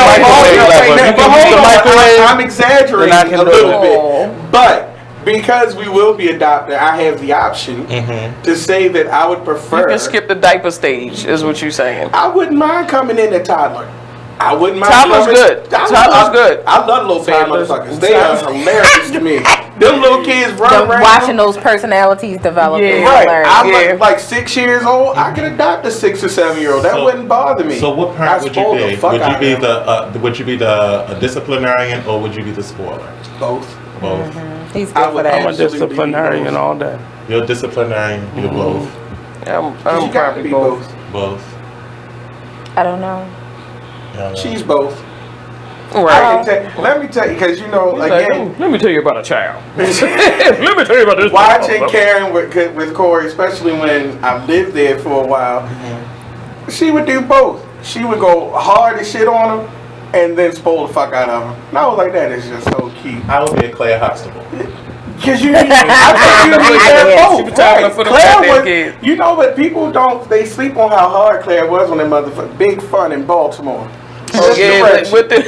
microwave. I'm exaggerating a little bit. But because we will be adopted, I have the option to say that I would prefer. You can skip the diaper stage, is what you're saying. I wouldn't mind coming in a toddler. I wouldn't mind. Toddler's good. Toddler's good. I love little baby motherfuckers. They are hilarious to me. Them little kids run around. Watching those personalities develop. Yeah, right. I'm like 6 years old. I could adopt a 6 or 7 year old. That wouldn't bother me. So what parent would you be? Would you be the disciplinarian or would you be the spoiler? Both. Both. He's good for that. I'm a disciplinarian all day. You're a disciplinarian. You're both. I'm probably both. Both. I don't know. She's both. Right. Let me tell you, because you know, again. Let me tell you about a child. Let me tell you about this. Watching Karen with Corey, especially when I lived there for a while, she would do both. She would go hard as shit on him, and then spoil the fuck out of him. And I was like, that is just so cute. I would be a Claire Huxtable. Because you need, I think you need Claire for the Claire kids. was, you know, but people don't, they sleep on how hard Claire was on that motherfucker. Big fun in Baltimore. Oh yeah, with the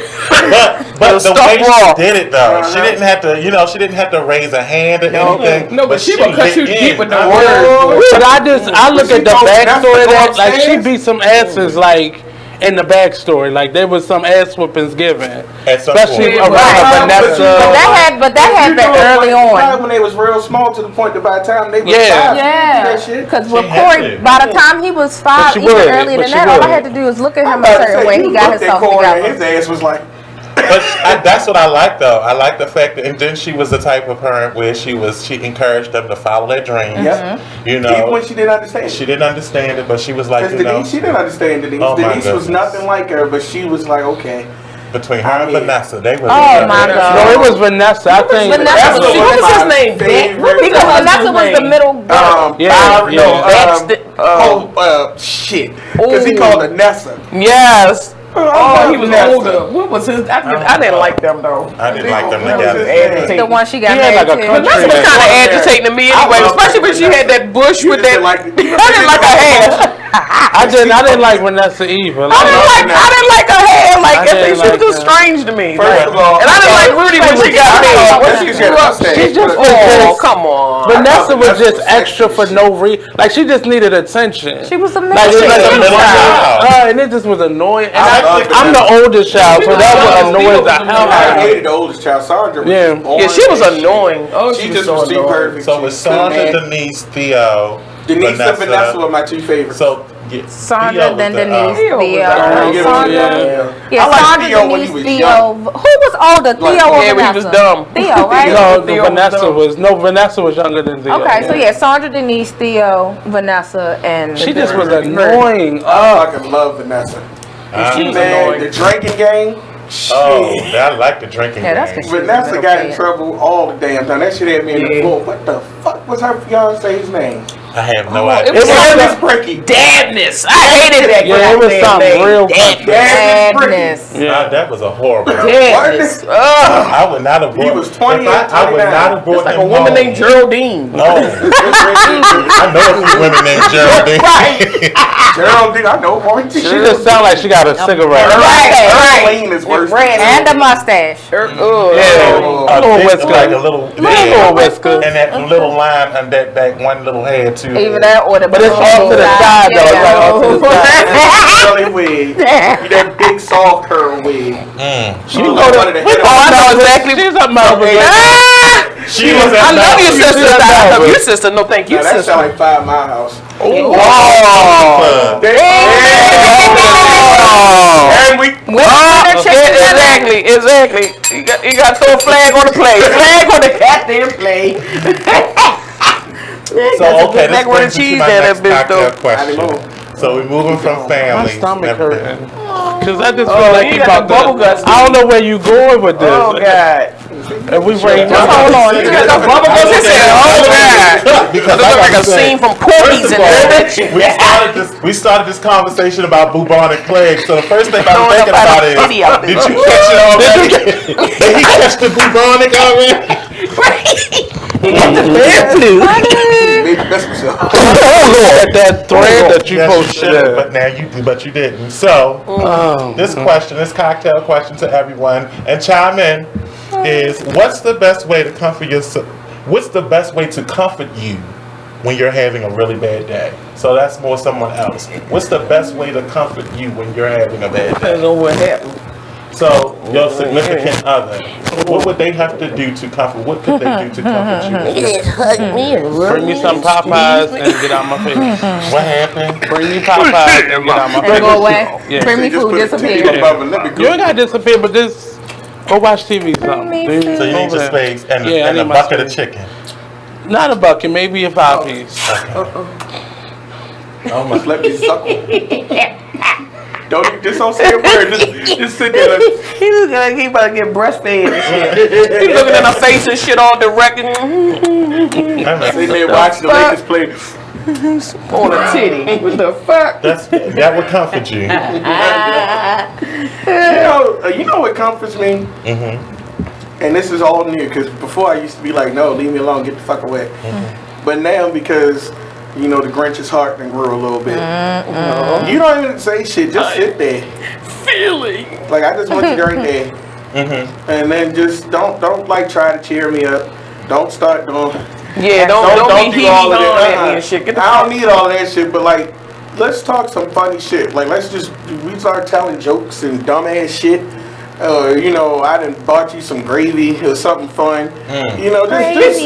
but the way she did it though, she didn't have to, she didn't have to raise a hand or anything. No, but she would cut you deep with the words. But I look at the backstory of that, like she beat some asses, like in the backstory, like there was some ass whoopings given, especially around Vanessa. But that happened early on. When they was real small, to the point that by the time they was 5, because with Corey, by the time he was 5, even earlier than that, all I had to do was look at him a certain way. He got himself together. His ass was like. But that's what I like though. I like the fact that, and then she was the type of parent where she encouraged them to follow their dreams. Even when she didn't understand. She didn't understand it, but she was like, Denise, she didn't understand Denise. Denise was nothing like her, but she was like, okay. Between her and Vanessa, they were. Oh my God! No, it was Vanessa. I think Vanessa was his name. Because Vanessa was the middle girl. Shit. Because he called her Nessa. Yes. Oh, he was older. What was his? I didn't like them though. I didn't like them together. The one she got married to. Vanessa was kind of agitating to me anyway, especially when she had that bush with that. I didn't like her hair. I didn't like Vanessa either. I didn't like her hair. Like she was just strange to me. First of all, and I didn't like Rudy when she got married. She just come on. Vanessa was just extra for no reason. Like she just needed attention. She was a middle child. And it just was annoying. I'm the oldest child, so that would annoy the hell out I of me. hated the oldest child. Sandra was Yeah, she was annoying. Oh, she just was too perfect. So with Sandra, Denise, Theo, Denise and Vanessa were my two favorites. So Sandra, then Denise, Theo. Sandra, Denise, Theo. Who was older, Theo or Vanessa? Yeah, he was dumb. Theo, right? Vanessa was younger than Theo. Okay, so yeah, Sandra, Denise, Theo, Vanessa, and she just was annoying. I fucking love Vanessa. She was annoying. The drinking game. Oh, I like the drinking game. Vanessa got in trouble all the damn time. That shit had me in the floor. What the fuck was her fiance's name? I have no idea. It was Bricky. Dabness. I hated that. Yeah, it was something real Dabness. Yeah, that was a horrible. Dabness. I would not have brought. He was 28. I would not have brought like him a woman home. named Geraldine. No, I know a few women named Geraldine. Geraldine, I know one. She just sound like she got a cigarette. Right. Is worse. And a mustache. Yeah, a little whisker, like a little whisker, and that little line on that one little head too. Either that or the. But it's off to the side though. Curly wig. That big soft curl wig. She was one of the head. I know exactly. She's up my She was. I love your sister. I love your sister. No, thank you, that sister. sound like 5 Mile House. Oh. And we. Exactly. You got to throw a flag on the play. Flag on the goddamn play. So okay, this macaroni brings me to cheese my down next that bitch, cocktail though. question. So we're moving from families. My stomach and everything. Because I just feel like you you got about the bubble guts. I don't know where you going with this. Oh, God. And we bring Hold on. You got the bubble guts. He said, oh, God. Because It look like a scene from Porky's in there. We started this conversation about bubonic plague. So the first thing I was thinking about is, did you catch it already? Did he catch the bubonic already? He got the bad flu. That thread that you posted. But now you didn't. So this cocktail question to everyone, and chime in, is what's the best way to comfort yourself? What's the best way to comfort you when you're having a really bad day? So that's more someone else. What's the best way to comfort you when you're having a bad day? Depends on what happened. So your significant other, what would they have to do to comfort? What could they do to comfort you? Hug me and rub Bring me some Popeyes and get out my face. What happened? Bring me Popeyes and get out my face. And go away. Yeah. Bring me food, disappear. You ain't gotta disappear, but just go watch TV something. So you need your space and a bucket of chicken. Not a bucket, maybe a 5-piece. Almost let me suckle. Don't say a word. Just sit there. He looking like he about to get breastfed and shit. He looking in her face and shit all directed. Sitting there watching the Lakers play. On a titty. What the fuck? That would comfort you. You know what comforts me? And this is all new, because before I used to be like, no, leave me alone, get the fuck away. But now, because the Grinch's heart done grew a little bit. You don't even say shit, just sit there. Feeling. Like, I just want you right there. And then just don't like try to cheer me up. Don't start doing. Yeah, don't do all of that. at me and shit. I don't need all of that shit, but like, let's talk some funny shit. Like, we start telling jokes and dumbass shit. I done bought you some gravy or something fun. Just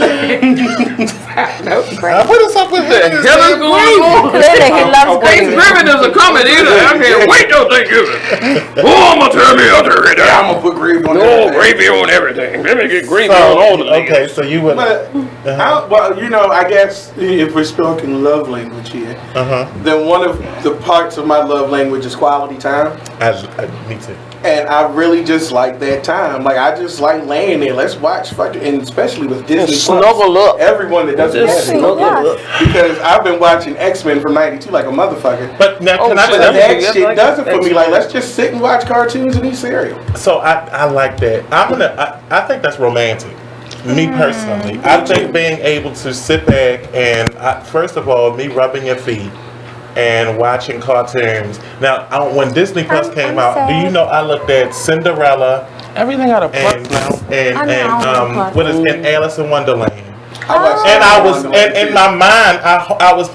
what is up with that? What's going on? He loves gravy. Thanksgiving is a coming either. I can't wait till Thanksgiving. I'm gonna turn me out there. I'm gonna put gravy on everything. Gravy on everything. Let me get gravy on all the things. Okay, so you would. I guess if we're speaking love language here, then one of the parts of my love language is quality time. Me too. And I really just like that time. Like, I just like laying there. Let's watch and especially with Disney snuggle up. Everyone that doesn't have it. Because I've been watching X-Men from '92 like a motherfucker. But now, that shit does it for me. Like, let's just sit and watch cartoons and eat cereal. So I like that. I think that's romantic. Me personally, I think being able to sit back and first of all, me rubbing your feet and watching cartoons. Now, when Disney Plus came out, do you know I looked at Cinderella? Everything got a plus now. And what is in Alice in Wonderland? And in my mind, I was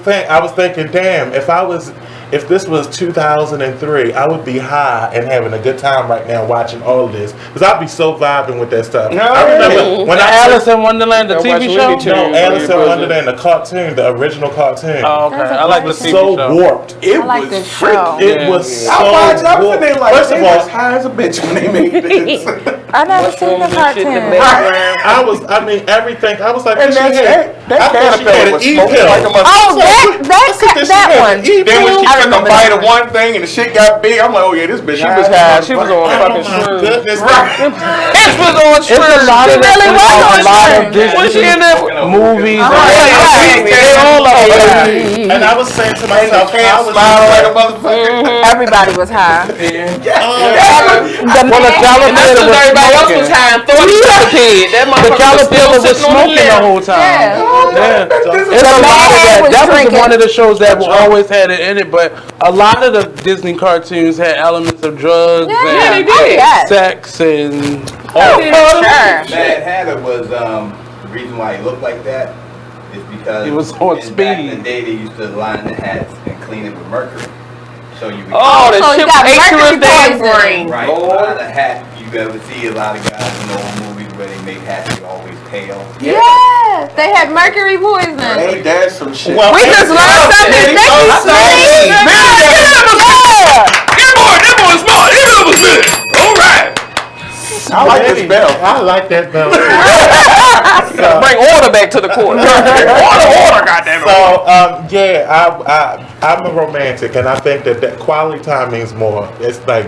thinking, damn, if this was 2003, I would be high and having a good time right now watching all of this, because I'd be so vibing with that stuff. I remember when Alice in Wonderland, the TV show? No, Alice in Wonderland, the cartoon, the original cartoon. Oh, okay. I like the TV so show. Warped. It was freaking. It was so I was warped. there like, First of all, high as a bitch when they made this. I never seen the cartoon. everything. I was like, and that caterpillar was smoking like a motherfucker. That one. Then when she took a bite of one thing and the shit got big, I'm like, oh yeah, this bitch. She was high. She was on fucking shrooms. Goodness, Bitch was on shrooms. It's a lot of really was on shrooms. Was she in there? Movies. And I was saying to myself, I was smiling like a motherfucker. Everybody was high. And everybody else was high and thought he was a kid. That The caterpillar was smoking the whole time. It's a lot of that. That was one of the shows that always had it in it, but a lot of the Disney cartoons had elements of drugs and sex and Mad Hatter was the reason why he looked like that is because he was on speed. Back in the day, they used to line the hats and clean it with mercury. So you would the shit ate through his damn brain. Right. A lot of the hat you ever see a lot of guys in old movies where they make hats they always pale. Yeah, they had mercury poisoning. Ain't that some shit? Well, we just learned something. That boy smart. He never said. All right. I like this bell. I like that bell. Bring order back to the court. order, goddamn it. So, I'm a romantic, and I think that quality time means more. It's like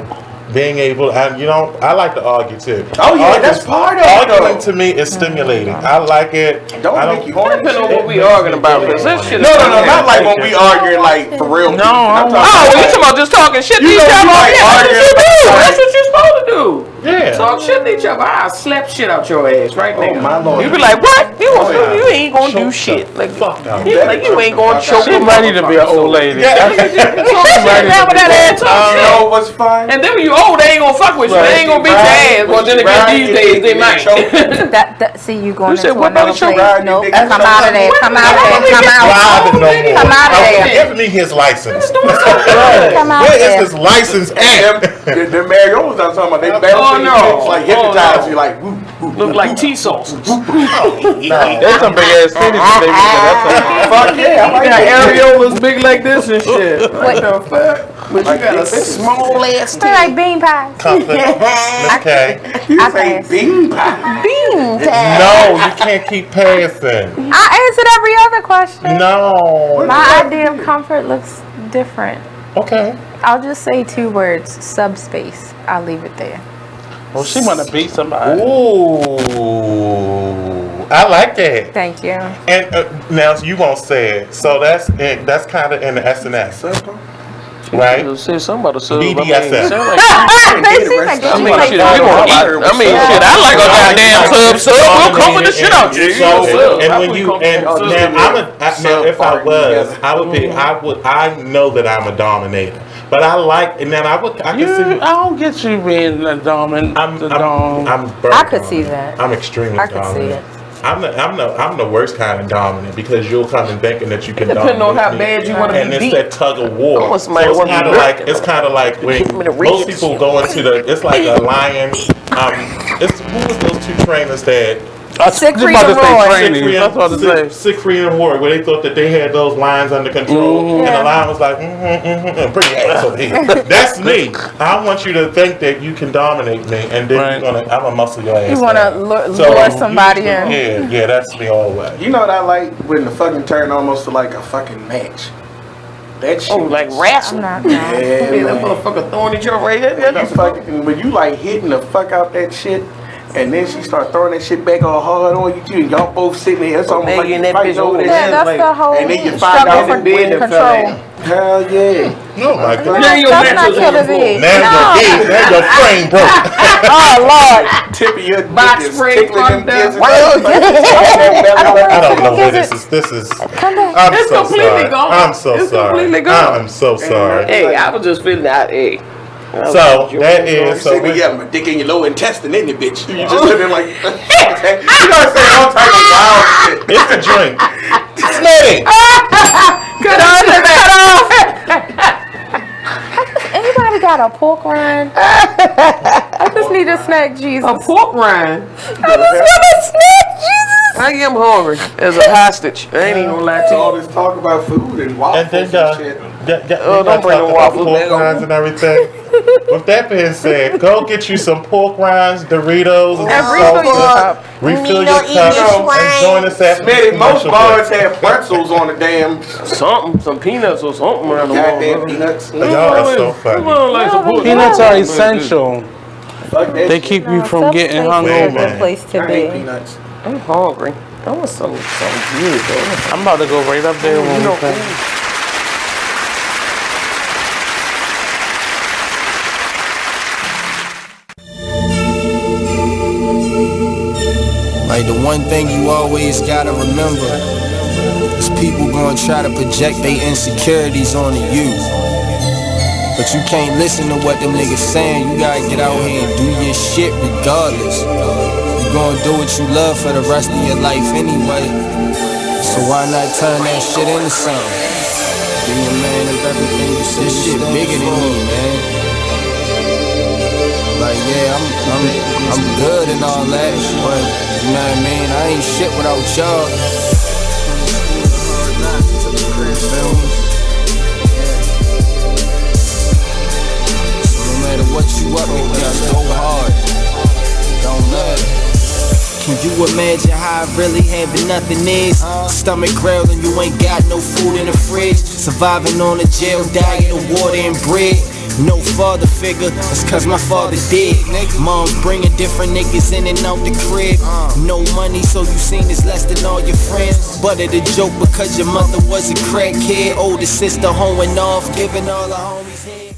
being able, and I like to argue too. Oh yeah, that's part of it. Arguing to me is stimulating. I like it. Don't make you horny. Depending on what we arguing about, because this shit. No, not like when we arguing like for real. No, you talking about just talking shit to each other? That's what you're supposed to do. Yeah. Talk shit to each other. I'll slap shit out your ass right now. My Lord. You be like, what? You ain't gonna do shit. Like, you ain't gonna choke. She ready to be an old lady. What's fun? And then when you old, they ain't gonna fuck with you. They ain't gonna beat your ass. Well, then again, these days they might. See, you going You said into what another about place. Nope. choke? Come out of there. Come out of there. Come out. Come out of there. Give me his license. Come out Where there. is his license at? The Mariolas I'm talking about, they bounce like hypnotize you like woo. Look like tea sauces. That's some big ass titties. Fuck yeah, I like that. Areolas big like this and shit. What the fuck? But you got a small ass They're like bean pies. Miss K. You say bean pie. Bean pies. No, you can't keep passing. I answered every other question. No. My idea of comfort looks different. Okay. I'll just say 2 words. Subspace. I'll leave it there. Well, she want to beat somebody. Ooh, I like that. Thank you. And now you won't say it, so that's kind of in the SNS, right? Say somebody BDSM. I mean, shit. I like a goddamn sub. We'll comfort the shit out you. I know that I'm a dominator. But I like, and then I can see. I don't get you being a dominant. I could see that. I'm extremely dominant. I could see it. I'm the worst kind of dominant because you'll come in thinking that you can dominate depending on how bad you want to be and it's beat. that tug of war. So it's kind of like when most people go into it's like a lion. Who was those 2 trainers that? Siegfried and Roy. Siegfried and Roy, where they thought that they had those lions under control, and the lion was like, pretty ass over here. That's me. I want you to think that you can dominate me, and then I'm gonna muscle your ass. You want to lure somebody in. Yeah, that's me all the way. You know what I like when the fucking turn almost to like a fucking match. That shit. Oh, like wrestling? Yeah, that motherfucker throwing each other right here. When you like hitting the fuck out that shit. And then she start throwing that shit back all hard on you too, and y'all both sitting there. It's almost like you fighting over that shit. Yeah, that's the whole and then you find out struggle the for bed control. Hell yeah. No, my God. Now your your frame broke. Oh, Lord. Tip of your box frame tickling them kids. I don't know where this is. I'm It's so completely sorry. gone. I'm so It's sorry. completely gone. I'm so sorry. Hey, I was just feeling that. Hey. So that is so we got a dick in your lower intestine, in your bitch. You just sitting like you gotta say all type of wild shit. It's a drink. Snitty. Cut off. Anybody got a pork rind? I just need a snack, Jesus. A pork rind? I just want a snack, Jesus. I am hungry as a hostage. I ain't even gonna lie to you. All this talk about food and waffles and shit. Don't bring no waffles back pork rinds and everything. With that being said, go get you some pork rinds, Doritos, and refill your cup, and join us at Man, most bars have pretzels on the damn some peanuts or something around the wall. goddamn peanuts. Y'all are so funny. Peanuts are essential. They keep you from getting hungover. Place to be. Peanuts. I'm hungry. That was something good though. I'm about to go right up there when we come. Like the one thing you always gotta remember is people gonna try to project their insecurities onto you. But you can't listen to what them niggas saying. You gotta get out here and do your shit regardless. You gonna do what you love for the rest of your life anyway. So why not turn that shit into something? Be a man of everything you say. This shit bigger than me, man. Like yeah, I'm good and all that, but you know what I mean? I ain't shit without y'all. So no matter what you up, you gotta go hard. Don't matter. Can you imagine how I really having nothing is? Stomach growling, you ain't got no food in the fridge. Surviving on a jail diet of water and bread. No father figure, that's cause my father dead. Mom's bringing different niggas in and out the crib. No money, so you seen this less than all your friends. But it a joke because your mother was a crackhead. Older sister hoeing off, giving all the homies head.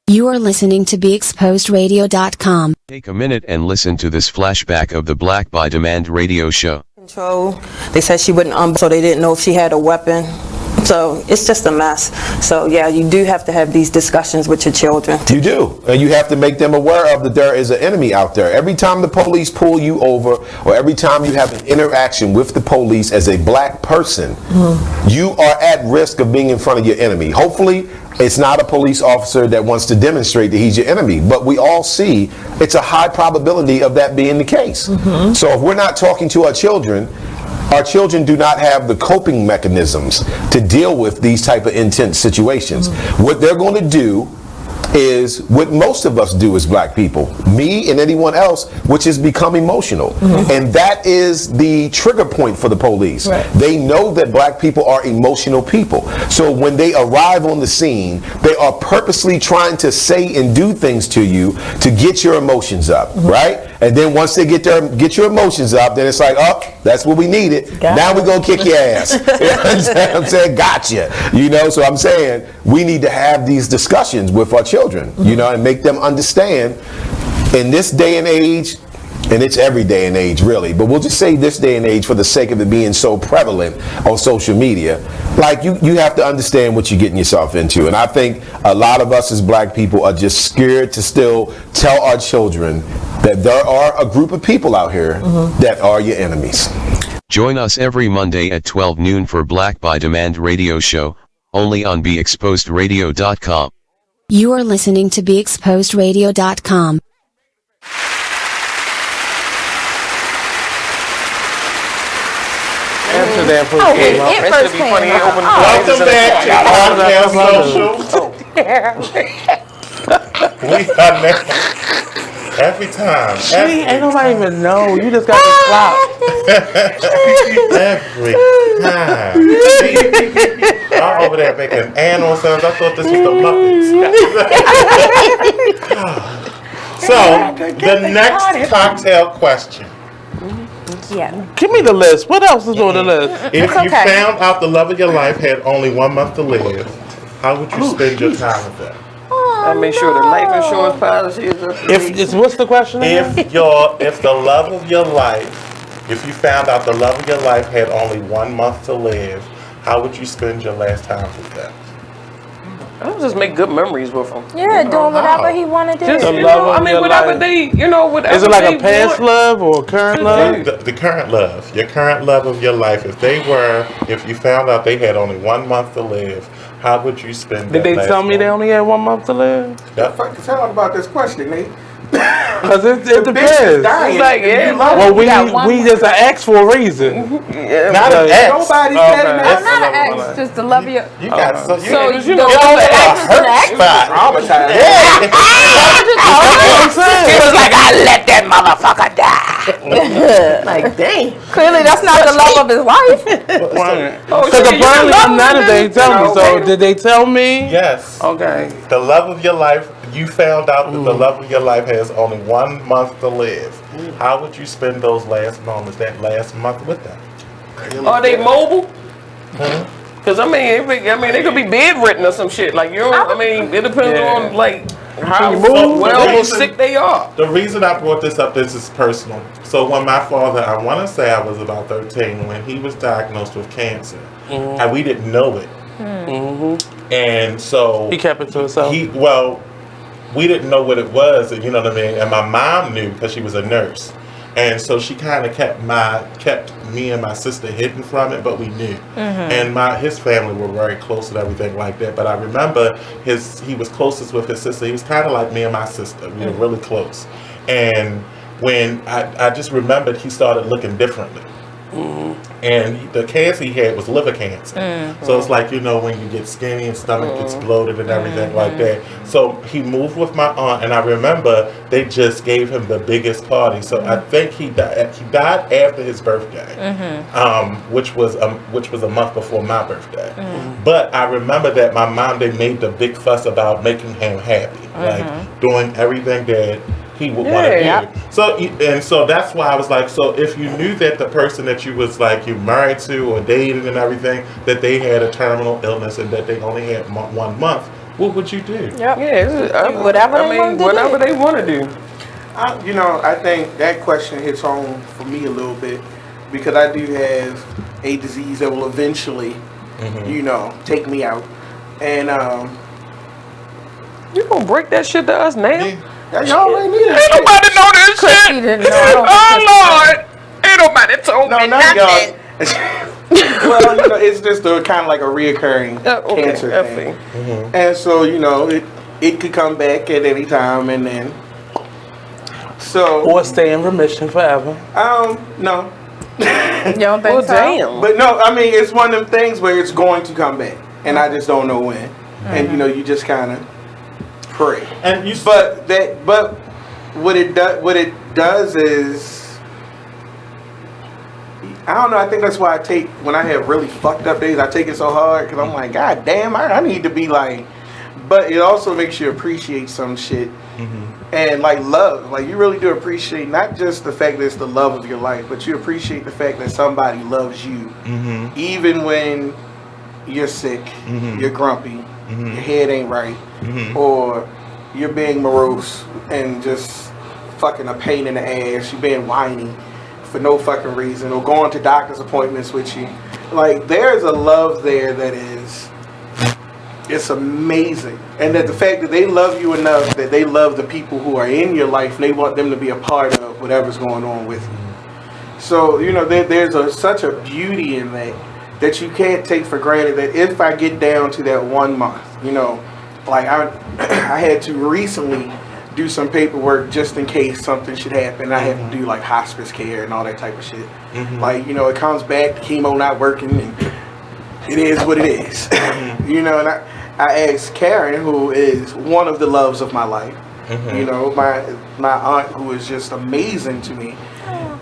You are listening to BeExposedRadio.com. Take a minute and listen to this flashback of the Black by Demand radio show. Control. They said she wouldn't, so they didn't know if she had a weapon. So it's just a mess. So yeah, you do have to have these discussions with your children. You do. And you have to make them aware of that there is an enemy out there. Every time the police pull you over, or every time you have an interaction with the police as a black person, you are at risk of being in front of your enemy. Hopefully, it's not a police officer that wants to demonstrate that he's your enemy, but we all see it's a high probability of that being the case. So if we're not talking to our children do not have the coping mechanisms to deal with these type of intense situations. What they're going to do is what most of us do as black people, me and anyone else, which is become emotional. And that is the trigger point for the police. They know that black people are emotional people. So when they arrive on the scene, they are purposely trying to say and do things to you to get your emotions up, right? And then once they get your emotions up, then it's like, oh, that's what we needed. Now we're going to kick your ass. You know what I'm saying? Gotcha. You know, so I'm saying we need to have these discussions with our children, you know, and make them understand in this day and age, and it's every day and age really, but we'll just say this day and age for the sake of it being so prevalent on social media, like you have to understand what you're getting yourself into. And I think a lot of us as black people are just scared to still tell our children that there are a group of people out here that are your enemies. Join us every Monday at 12 noon for Black by Demand radio show, only on BeExposedRadio.com. You are listening to BeExposedRadio.com. Amsterdam first came out. It first came out. Welcome back to Kocktail Social. We are next. Every time. Ain't nobody even know. You just got to clap. Every time. I'm over there making animal sounds. I thought this was the Muppets. So, the next cocktail question. Yeah. Give me the list. What else is on the list? If you found out the love of your life had only 1 month to live, how would you spend your time with them? I make sure the life insurance policy is up to date. What's the question again? If the love of your life, if you found out the love of your life had only 1 month to live, how would you spend your last time with them? I would just make good memories with them. Yeah, doing whatever he wanted to do. Just, whatever they, whatever is it like they a past want. love or current love? The current love, your current love of your life. If you found out they had only 1 month to live, how would you spend? Did they tell me they only had 1 month to live? Tell them about this question, Nate. Because it depends. It's like, well, we just asked for a reason. Not an ex. Nobody said No, not an ex, just the love of your. You got so the know love of the ex is an ex. Traumatized. He was like, I let that motherfucker die. Like, dang. Clearly, that's not the love of his wife. Because apparently none of they tell me. So did they tell me? Yes. Okay. The love of your life. You found out that the love of your life has only 1 month to live. How would you spend those last moments, that last month with them? Are they mobile? Because they could be bedridden or some shit. Like it depends on like how sick they are. The reason I brought this up, this is personal. So when my father, I want to say I was about 13 when he was diagnosed with cancer, and we didn't know it. And so he kept it to himself. We didn't know what it was, you know what I mean? And my mom knew because she was a nurse. And so she kind of kept me and my sister hidden from it, but we knew. And his family were very close and everything like that. But I remember he was closest with his sister. He was kind of like me and my sister. We were really close. And when I just remembered he started looking differently. And the cancer he had was liver cancer. So it's like, when you get skinny and stomach gets bloated and everything like that. So he moved with my aunt, and I remember they just gave him the biggest party. So I think he died. He died after his birthday, which was a month before my birthday. But I remember that my mom, they made the big fuss about making him happy, like doing everything that he would want to do. So that's why I was like, so if you knew that the person that you was like you married to or dated and everything, that they had a terminal illness and that they only had 1 month, what would you do? Whatever they want to do. I think that question hits home for me a little bit because I do have a disease that will eventually, take me out. And you gonna break that shit to us now? Y'all ain't need it. Ain't nobody know this shit. She didn't know. Oh Lord, ain't nobody told me nothing. Well, it's just kind of like a reoccurring cancer thing. And so, it could come back at any time, and then or stay in remission forever. No. You don't think so? Damn. But no, I mean, it's one of them things where it's going to come back, and I just don't know when. And you just kind of pray. And but what it does is, I don't know. I think that's why when I have really fucked up days, I take it so hard because I'm like, God damn, I need to be like. But it also makes you appreciate some shit. And like love, like you really do appreciate not just the fact that it's the love of your life, but you appreciate the fact that somebody loves you, even when you're sick, you're grumpy, your head ain't right, or you're being morose and just fucking a pain in the ass. You're being whiny for no fucking reason, or going to doctor's appointments with you. Like there's a love there that is. It's amazing. And that the fact that they love you enough that they love the people who are in your life and they want them to be a part of whatever's going on with you. So, there's such a beauty in that you can't take for granted that if I get down to that 1 month, like I had to recently do some paperwork just in case something should happen. I had to do like hospice care and all that type of shit. Like, it comes back, the chemo not working, and it is what it is. And I asked Karen, who is one of the loves of my life, my aunt, who is just amazing to me.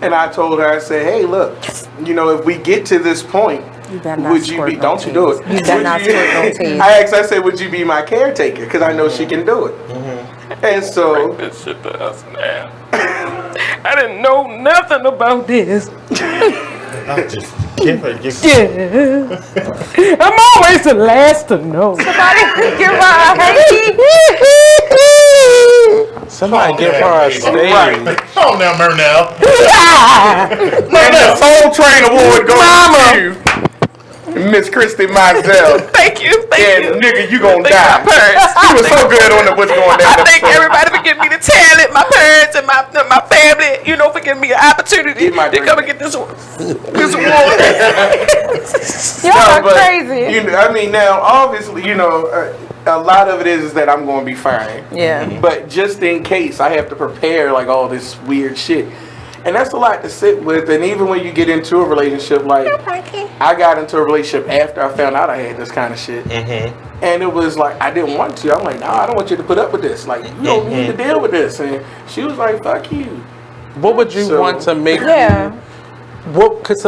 And I told her, I said, hey, look, if we get to this point, would you be, don't you do it. You better not squirt no tea. I asked, I said, would you be my caretaker? Because I know she can do it. And so. Break this shit to us now. I didn't know nothing about this. I'll just give her. I'm always the last to know. Somebody give her a hanky. Somebody give her a stage. Come on now, Murnell. And the Soul Train Award goes to Miss Christie Mizell. Thank you. Nigga, you gonna die. You were so good on what's going down. I thank everybody for giving me the talent, my parents and my family, for giving me an opportunity to come and get this award. Y'all are crazy. I mean, now, obviously, a lot of it is that I'm going to be fine. Yeah. But just in case, I have to prepare, like, all this weird shit. And that's a lot to sit with. And even when you get into a relationship, like, I got into a relationship after I found out I had this kind of shit. And it was like, I didn't want to. I'm like, I don't want you to put up with this. Like, you don't need to deal with this. And she was like, fuck you. What would you want to make you? Because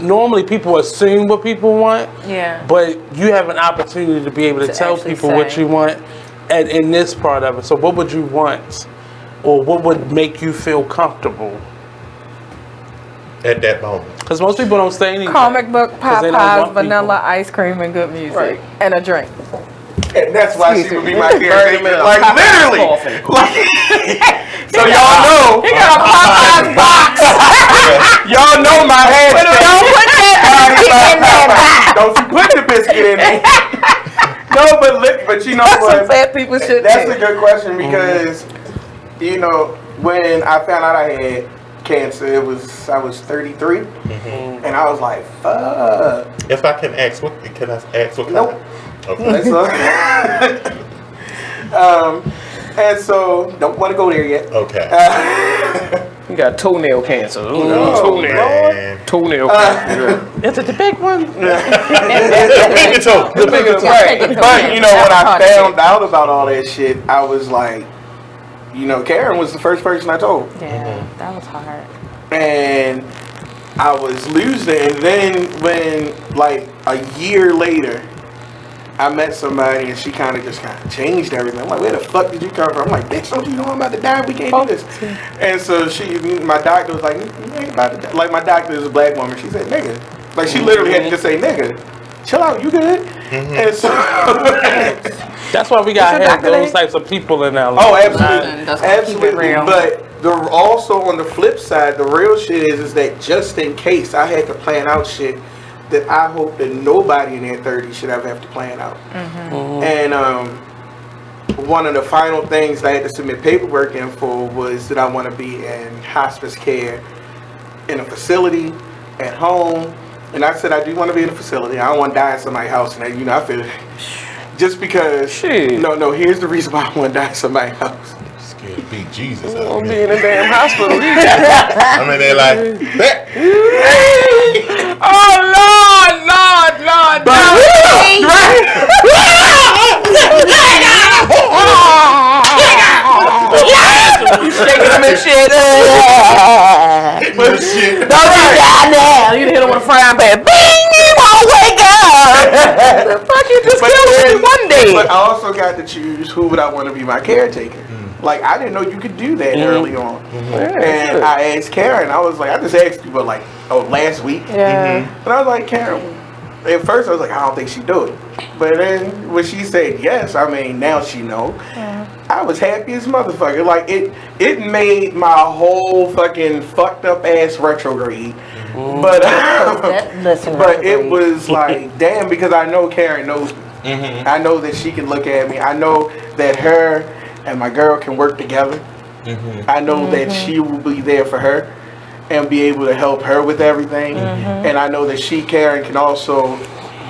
normally people assume what people want. Yeah. But you have an opportunity to be able to tell people what you want in this part of it. So what would you want? Or what would make you feel comfortable? At that moment. Because most people don't say anything. Comic book, Popeyes, vanilla ice cream, and good music. And a drink. And that's why she would be my caretaker. Like, literally. So y'all know. He got a Popeyes box. Y'all know my hashtag. Don't put that biscuit in there. Don't you put the biscuit in there. No, but you know that's what? Some fat people shit. That's a good question because, when I found out I had cancer, I was 33, and I was like, fuck. If I can ask, what Nope. Okay. And so don't want to go there yet. Okay. You got toenail cancer. Toenail cancer. Is it the big one? The bigger toe. Right. But you know, when I found out about all that shit, I was like, you know, Karen was the first person I told. Yeah, that was hard. And I was losing. And then when, like, a year later, I met somebody and she kind of changed everything. I'm like, where the fuck did you come from? I'm like, bitch, don't you know I'm about to die? We can't do this. And so my doctor was like, you ain't about to die. Like, my doctor is a black woman. She said, nigga. Like, she literally had to just say, nigga, chill out, you good? And so... That's why we got to have those types of people in our life. Oh, absolutely. Absolutely. But also on the flip side, the real shit is that just in case I had to plan out shit that I hope that nobody in their 30s should ever have to plan out. And one of the final things that I had to submit paperwork in for was that I want to be in hospice care in a facility, at home. And I said I do want to be in a facility. I don't want to die in somebody's house. And you know, I feel just because. No, here's the reason why I want to die in somebody's house. Scared to beat Jesus You up. won't be in a damn hospital. I mean, they're like, oh, Lord. Shaking them and shit. All right. Down now. You hit him with a frying pan. Bing! You won't wake up. The fuck you just killed me one day. But I also got to choose who would I want to be my caretaker. Like, I didn't know you could do that early on. And I asked Karen, I was like, I just asked you, but like, last week. And I was like, Karen, at first I was like, I don't think she'd do it. But then when she said yes, I mean, now she know. I was happy as motherfucker. Like, it made my whole fucking fucked up ass retrograde. But it was like, damn, because I know Karen knows me. I know that she can look at me. I know that her and my girl can work together. I know that she will be there for her and be able to help her with everything. And I know that Karen, can also,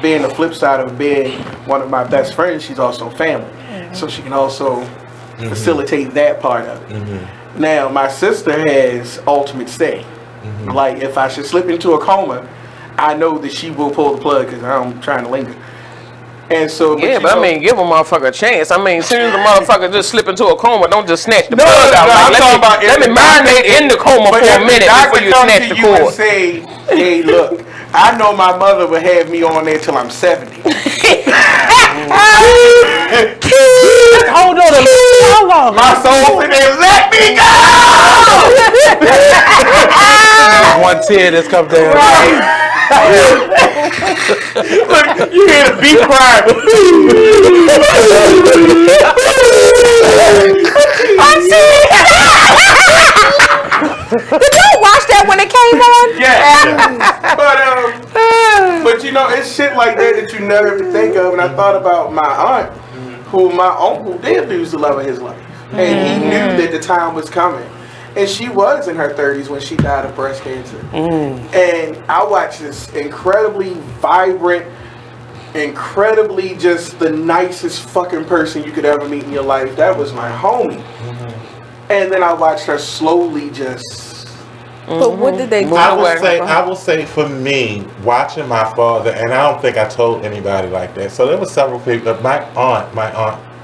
being the flip side of being one of my best friends, she's also family. So she can also facilitate that part of it. Now, my sister has ultimate say. Like, if I should slip into a coma, I know that she will pull the plug because I'm trying to linger. And so, but I mean, give a motherfucker a chance. I mean, as soon as the motherfucker just slip into a coma, don't just snatch the plug out. Like, let me marinate in the coma for a minute before you snatch the cord. And say, hey, look, I know my mother would have me on there till I'm 70. Hold on how long? My soul in there, let me go! One tear that's come down. Look, you hear the beat cry. Did you watch that when it came on? Yeah. But you know, it's shit like that you never even think of. And I thought about my aunt, who my uncle did lose the love of his life. And he knew that the time was coming. And she was in her 30s when she died of breast cancer. And I watched this incredibly vibrant, incredibly just the nicest fucking person you could ever meet in your life. That was my homie. And then I watched her slowly just... But what did they do? I will say for me, watching my father, and I don't think I told anybody like that. So there were several people. My aunt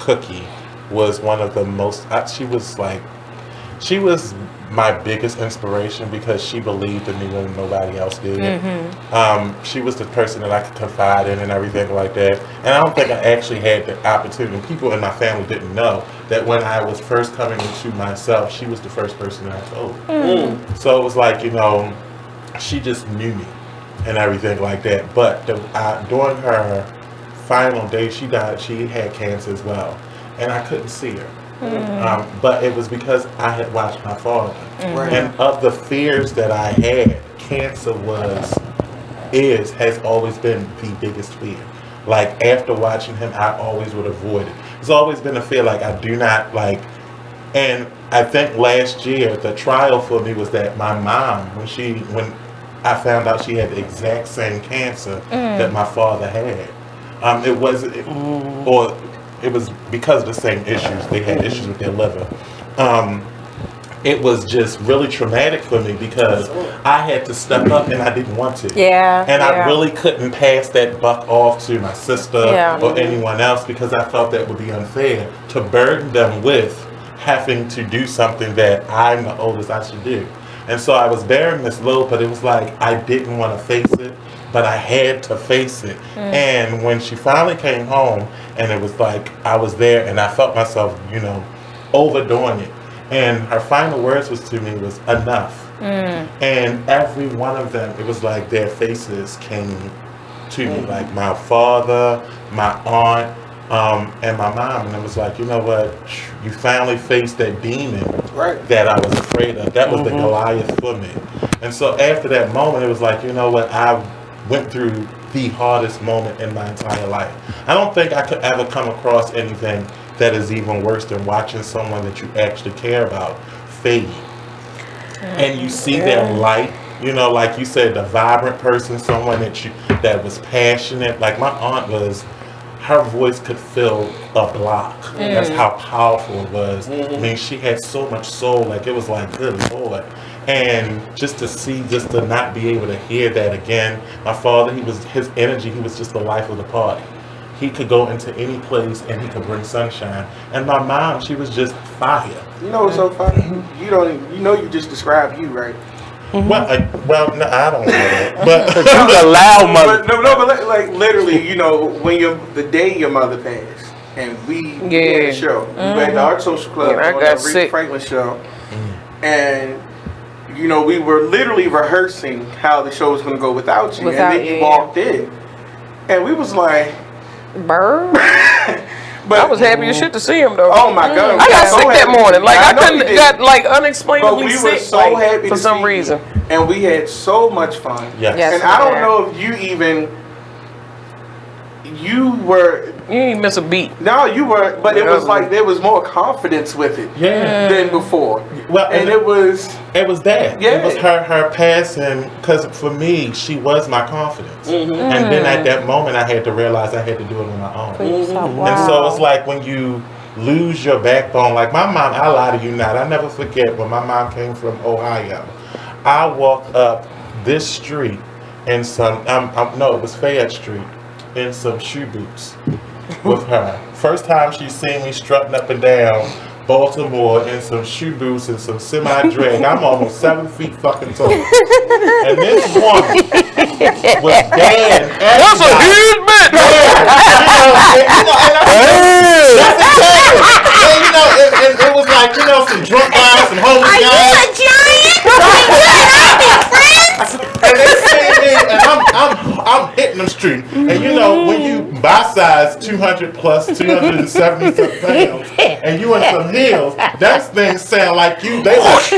Cookie was one of the most, she was my biggest inspiration because she believed in me when nobody else did. She was the person that I could confide in and everything like that. And I don't think I actually had the opportunity. People in my family didn't know that when I was first coming into myself, she was the first person that I told. So it was like, you know, she just knew me and everything like that. But during her final day, she died. She had cancer as well. And I couldn't see her. But it was because I had watched my father. And of the fears that I had, cancer has always been the biggest fear. Like, after watching him, I always would avoid it. It's always been a fear like I do not like. And I think last year, the trial for me was that my mom, when I found out she had the exact same cancer that my father had, it was because of the same issues. They had issues with their liver. it was just really traumatic for me because I had to step up and I didn't want to. Yeah. And I really couldn't pass that buck off to my sister or anyone else because I felt that would be unfair to burden them with having to do something that I'm the oldest I should do. And so I was bearing this load, but it was like I didn't want to face it, but I had to face it. And when she finally came home, and it was like I was there and I felt myself, overdoing it. And her final words was to me was enough. And every one of them, it was like their faces came to me, like my father, my aunt, and my mom. And it was like, you know what, you finally faced that demon that I was afraid of. That was the Goliath for me. And so after that moment, it was like, you know what, I went through the hardest moment in my entire life. I don't think I could ever come across anything that is even worse than watching someone that you actually care about fade. And you see their light, like you said, the vibrant person, someone that was passionate. Like my aunt was, her voice could fill a block. That's how powerful it was. I mean, she had so much soul, like it was like, good Lord. And just to not be able to hear that again. My father, his energy, he was just the life of the party. He could go into any place and he could bring sunshine. And my mom, she was just fire. You know what's so funny? You just described you, right? Well, no, I don't know that. But you a loud mother. But like literally, when the day your mother passed, and we had a show, we went to our social club on the Aretha Franklin show, and we were literally rehearsing how the show was going to go without you, and then you walked in, and we was like, "Bird." But I was happy as shit to see him though. Oh my God! I got sick that morning. Like I couldn't got like unexplainably sick. But we were so happy for some reason, and we had so much fun. Yes. And I don't know if you didn't miss a beat. No, you were, but it was like there was more confidence with it than before. Well, and it was that. Yeah. It was her passing, because for me, she was my confidence. And then at that moment, I had to realize I had to do it on my own. And so it's like when you lose your backbone, like my mom, I lie to you not, I never forget when my mom came from Ohio. I walked up this street in some, it was Fayette Street, in some shoe boots with her. First time she seen me strutting up and down Baltimore in some shoe boots and some semi-drag. I'm almost 7 feet fucking tall. And this woman was dead. That's a huge bitch! It was like, some drunk guys, some homeless guys. Are you a giant? And they see me, and I'm hitting them street. And when you by size 200 plus 270 something pounds, and you in some heels, those things sound like you. They like.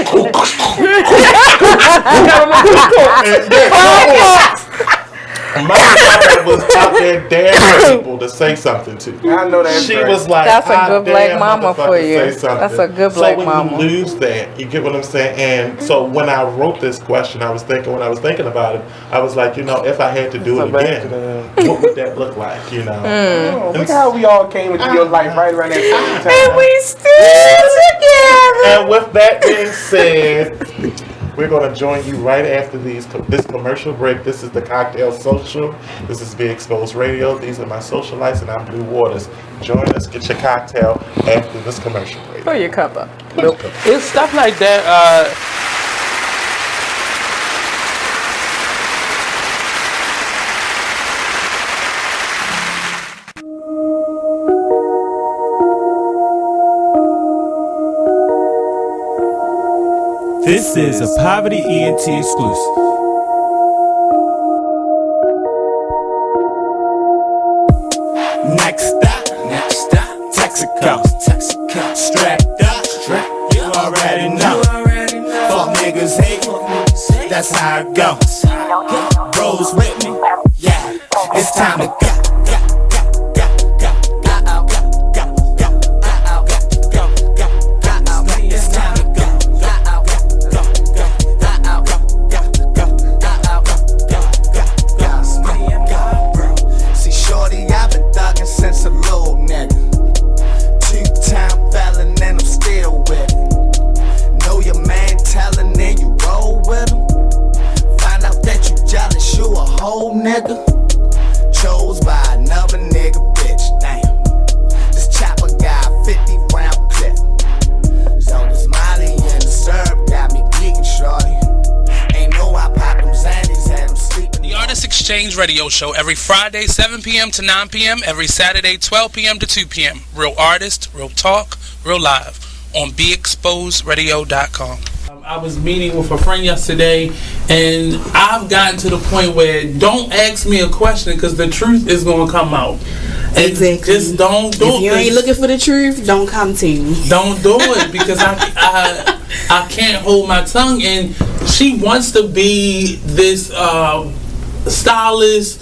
My mother was out there daring people to say something to. I know that. She was like, "That's a good black mama for you." That's a good black mama. So when you lose that, you get what I'm saying? And so when I wrote this question, when I was thinking about it, I was like, if I had to do it again, what would that look like? Look how we all came into your life right around that same time. And we still together. And with that being said, we're going to join you right after this commercial break. This is the Cocktail Social. This is Be Exposed Radio. These are my Socialites, and I'm Blue Waters. Join us, get your cocktail after this commercial break. Fill your cup up. It's stuff like that. This is a Poverty ENT exclusive. Next stop, Texaco. Strapped up, you already know. Fuck niggas hate, that's how it goes. Rolls with me, yeah, it's time to go. Know your nigga. Chose by another nigga, bitch. Damn. This chopper got 50 round clip. So this Molly and the syrup got me geeking, shorty. Ain't no I pop them Xannies, had them sleeping. The Artist Exchange Radio Show every Friday 7 p.m. to 9 p.m. every Saturday 12 p.m. to 2 p.m. Real artist, real talk, real live on BeExposedRadio.com. I was meeting with a friend yesterday, and I've gotten to the point where don't ask me a question because the truth is going to come out. And exactly. Just don't do it. If you ain't looking for the truth, don't come to me. Don't do it because I can't hold my tongue. And she wants to be this stylist,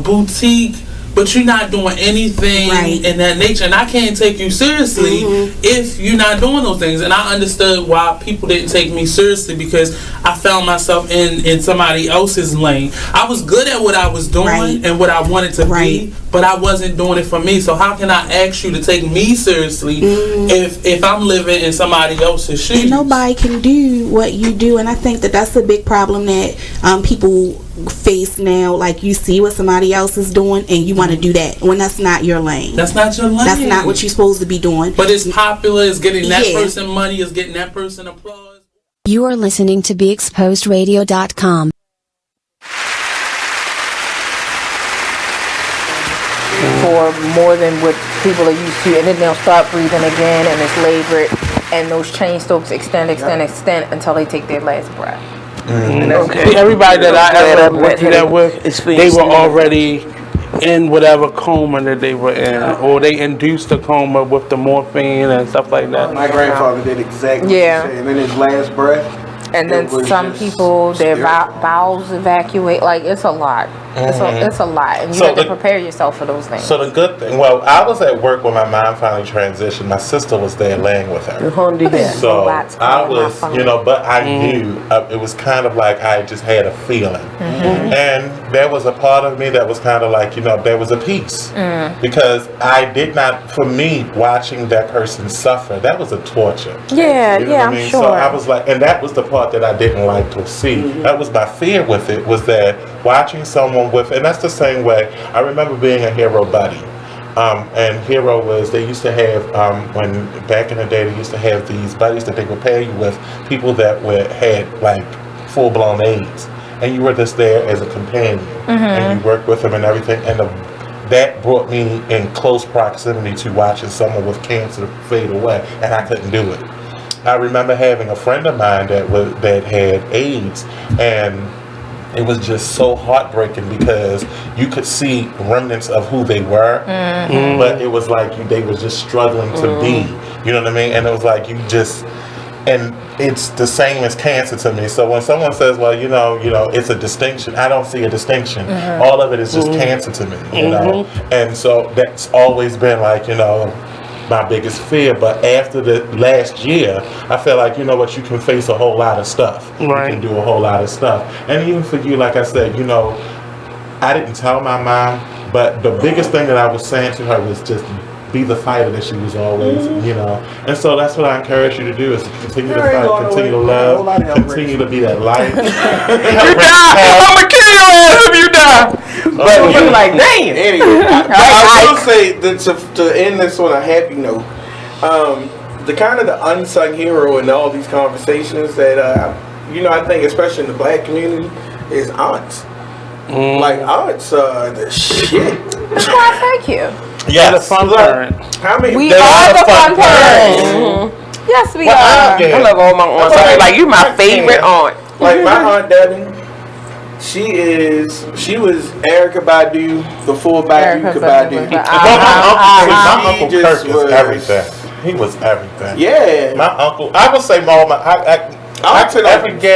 boutique, but you're not doing anything in that nature, and I can't take you seriously if you're not doing those things. And I understood why people didn't take me seriously because I found myself in somebody else's lane. I was good at what I was doing and what I wanted to be, but I wasn't doing it for me. So how can I ask you to take me seriously if I'm living in somebody else's shoes? And nobody can do what you do, and I think that that's a big problem that people face now. Like, you see what somebody else is doing and you want to do that when that's not your lane. That's not your lane. That's not what you're supposed to be doing. But it's popular, it's getting that person money, it's getting that person applause. You are listening to BeExposedRadio.com. For more than what people are used to, and then they'll start breathing again, and it's labored, and those chain strokes extend until they take their last breath. See, everybody that I ever went through that with, they were already in whatever coma that they were in, or they induced a coma with the morphine and stuff like that. My grandfather did exactly what you said, and in his last breath. And then some people, their bowels evacuate. Like, it's a lot. It's a lot, and you have to prepare yourself for those things. So the good thing, well, I was at work when my mom finally transitioned. My sister was there laying with her. So I was, but I knew it was kind of like I just had a feeling, and there was a part of me that was kind of like, there was a peace because I did not. For me, watching that person suffer, that was a torture. I'm sure. So I was like, and that was the part that I didn't like to see. That was my fear with it, was that watching someone and that's the same way. I remember being a Hero buddy. And Hero they used to have, when back in the day, they used to have these buddies that they would pair you with, people that had like full-blown AIDS. And you were just there as a companion. And you worked with them and everything. And that brought me in close proximity to watching someone with cancer fade away. And I couldn't do it. I remember having a friend of mine that had AIDS, and it was just so heartbreaking because you could see remnants of who they were, but it was like they was just struggling to be, you know what I mean? And it was like and it's the same as cancer to me. So when someone says, well, it's a distinction, I don't see a distinction. All of it is just cancer to me, And so that's always been like, my biggest fear. But after the last year, I feel like, you can face a whole lot of stuff. You can do a whole lot of stuff. And even for you, like I said, I didn't tell my mom, but the biggest thing that I was saying to her was just be the fighter that she was always, And so that's what I encourage you to do, is to continue to fight, continue to love, continue to be that light. You die! I'm gonna kill your ass if you die! But you're like, damn! Anyway, I will say that to end this on a happy note, the kind of the unsung hero in all these conversations that, I think especially in the black community, is aunts. Like, aunts the shit. That's why I thank you. Yeah, the fun parent. We are the fun parents. Yes, we are. I love all my aunts. Like, you my favorite aunt. Like, my aunt Devin, she was Erykah Badu before Badu could Badu. My Uncle Kirk is everything. He was everything. Yeah. My uncle, I would say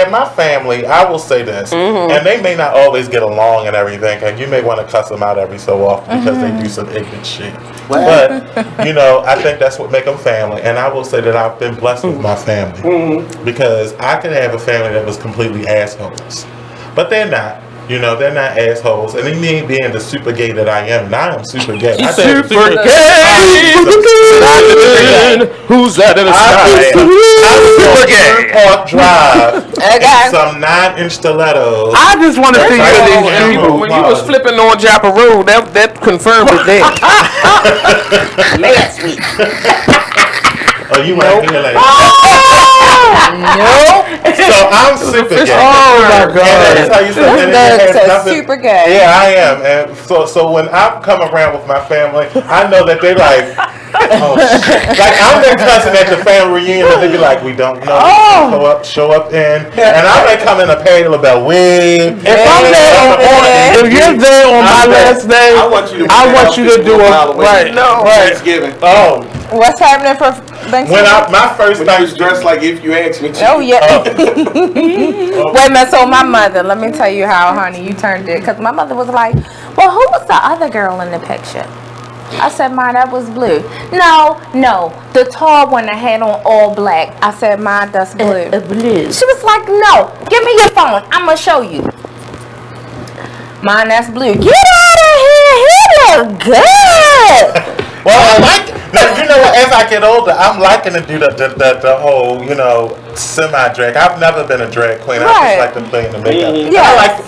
my family, I will say this, and they may not always get along and everything, and you may want to cuss them out every so often because they do some ignorant shit. But, I think that's what make them family, and I will say that I've been blessed with my family because I could have a family that was completely assholes, but they're not. You know, they're not assholes, and they need being the super gay that I am. Now I'm super gay. Super gay. Who's that in the sky? Super gay. Park Drive. And some 9-inch stilettos. I just want to see these people. When you was flipping on Joppa Road, that confirmed it there. Last week. Oh, you might be like. Nope. So I'm super gay. Oh my God. And that's how you say it. Super gay. Yeah, I am. And so when I come around with my family, I know that they like, oh shit. Like I'm their cousin at the family reunion, and they be like, we don't know. Show up in, and I may come in a pail about wig. If you're there on my last day, I want you to do a Thanksgiving. Oh. What's happening for Thanksgiving? My first time was dressed like if you asked me to. Oh yeah. Wait a minute. So my mother, let me tell you how, honey, you turned it. Because my mother was like, "Well, who was the other girl in the picture?" I said, "Mine, that was Bleu." No, the tall one that had on all black. I said, "Mine, that's Bleu." Bleu. She was like, "No, give me your phone. I'm gonna show you." Mine, that's Bleu. Get out of here. He look good. Well, I like. Now, you know what? As I get older, I'm liking to do the whole, you know, semi-drag. I've never been a drag queen. I just like to play in the makeup. Yeah. I like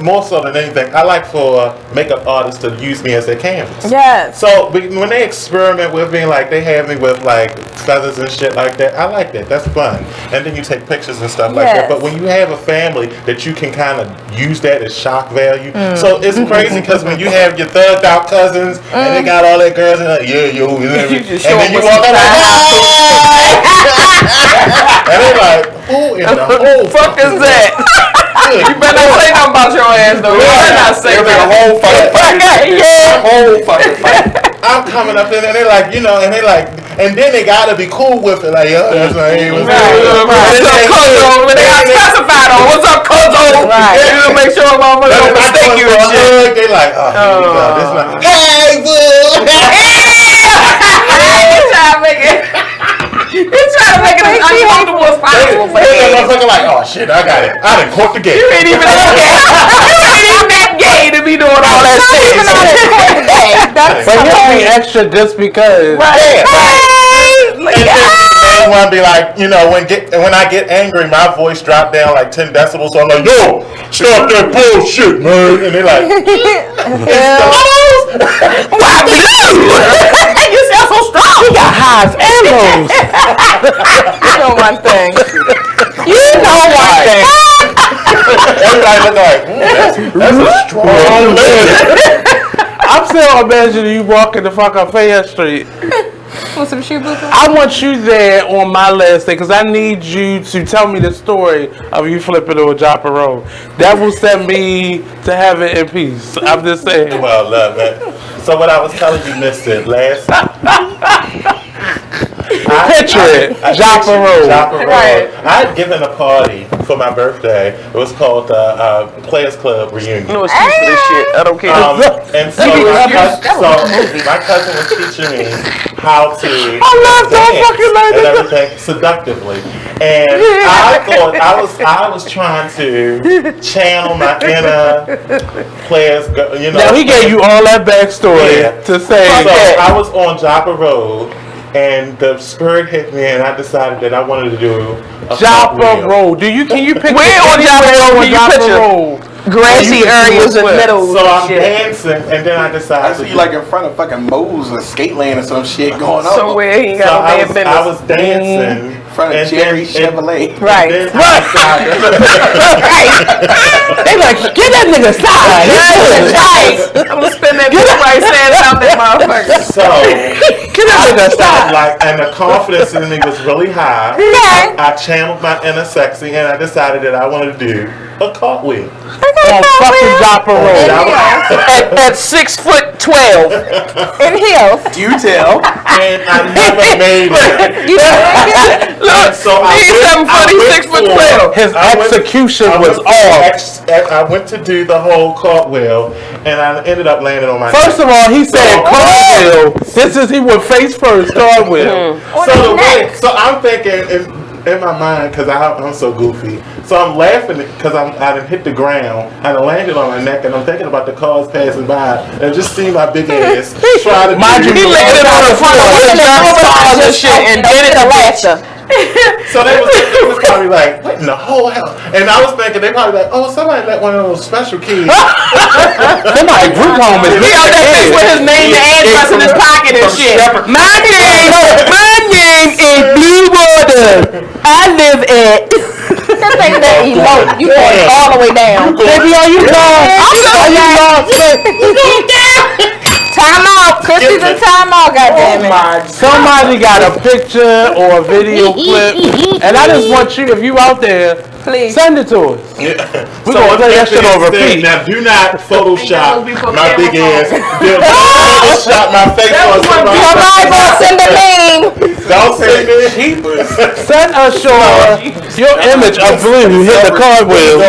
more so than anything. I like for makeup artists to use me as their canvas. Yes. So when they experiment with me, like they have me with like feathers and shit like that, I like that. That's fun. And then you take pictures and stuff like that. But when you have a family that you can kind of use that as shock value, so it's crazy because when you have your thugged out cousins and they got all that girls and like, yeah, yo, and then you walk out like, and they're like, who in the whole fuck is that? You better not say nothing about your ass though. You better not say that. A whole fucking fight. Yeah. Whole fucking fight. I'm coming up in and they're like, you know, and they like, and then they gotta be cool with it, like, yo, that's my name. What's up, Couser? When they got specified on, what's up, Couser? Right. You make sure a motherfucker don't mistake you and shit. They like, oh, here we go. This like, hey, boo. He's trying to make it as uncomfortable as possible for him. Motherfucker like, oh shit, I got it. I done caught the gay. You ain't even that gay. You ain't even that gay to be doing all that shit. But he'll be extra just because. Right. And one be like, you know, when I get angry, my voice drop down like 10 decibels. So I'm like, yo, stop that bullshit, man. And they like, why Bleu? You sound so strong. You got highs and lows. You know one thing. Everybody look like, that's a strong lady. I'm still imagining you walking the fuck up Fayette Street. With some shoe boots on? I want you there on my last day because I need you to tell me the story of you flipping on Joppa Road. That will send me to heaven in peace. I'm just saying. Well, love it. So what I was telling you, missed it last. Picture it, Joppa Road. Right. I had given a party for my birthday. It was called Players Club Reunion. No excuse for this shit. I don't care. And so my cousin was teaching me how to dance and everything seductively. And I thought I was trying to channel my inner players. You know. Now he gave you all that backstory to say. So I was on Joppa Road. And the spirit hit me, and I decided that I wanted to do a Joppa Road. Can you picture? Where on Joppa Road can you picture? Grassy areas and meadows. So I'm dancing, and then I decided. I see you like in front of fucking Moe's or Skateland or some shit going on. Somewhere he got a bad business. I was dancing. In front of Jerry Chevrolet. Right. Right. They like, get that nigga aside. I'm gonna spend that bitch right standing out there, motherfucker. So, get that nigga aside. Like, and the confidence in me was really high. I channeled my inner sexy, and I decided that I wanted to do a cartwheel. On fucking Joppa Road. At 6'12" in heels. You tell. And I never made it. Look, so he's 7 foot, he's 6'12". His execution was off. I went to do the whole cartwheel, and I ended up landing on my First of all, he said cartwheel. He went face first, cartwheel. So I'm thinking in my mind, because I'm so goofy. So I'm laughing because I done hit the ground, I done landed on my neck, and I'm thinking about the cars passing by, and just see my big ass try to. Mind you, he licking it on the front of the cars and shit, and then it's a laughter. So they was probably like, what in the whole hell? And I was thinking they probably like, oh, somebody let one of those special kids. Somebody group home is He got that bitch with his name and address in his pocket and shit. My name is Blue Water. I live at. That thing that elope, you going all the way down. Baby, are you lost? You going down. Time out. Christie's in time out, goddammit. Somebody got a picture or a video clip, and I just want you, if you out there, please send it to us. We're going to play that shit on repeat. Now, do not Photoshop my big ass. Do not Photoshop my face on somebody. Somebody gonna send a meme. Don't send me. Send us your image of Blue hit the cartwheel.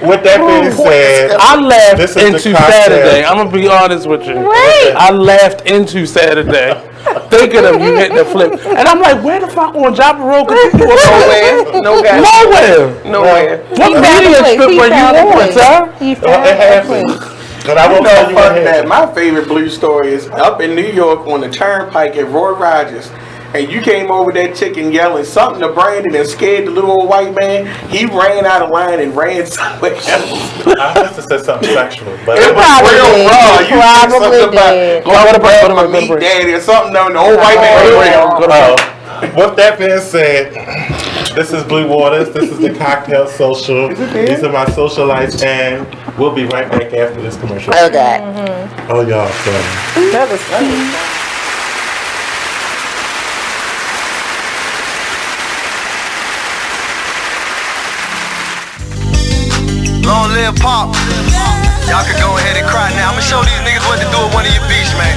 With that being said, I laughed this is into the cocktail. Saturday. I'm gonna be honest with you. Wait. I laughed into Saturday, thinking of you hitting the flip, and I'm like, where the fuck on Joppa Road could you do Nowhere. No guys. Nowhere. What media strip were you on, sir? It happens. But I won't tell you what happened. My favorite Blue story is up in New York on the Turnpike at Roy Rogers. And you came over that chicken yelling something to Brandon and scared the little old white man. He ran out of line and ran somewhere else. I must have said something sexual, but it was real raw. You said something about my meat daddy or something. No, the old white man. With that being said, this is Blue Waters. This is the Cocktail Social. These are my socialites, and we'll be right back after this commercial. Okay. Oh, y'all funny. That was funny. Long live Pop. Y'all can go ahead and cry now. I'ma show these niggas what to do at one of your beats, man.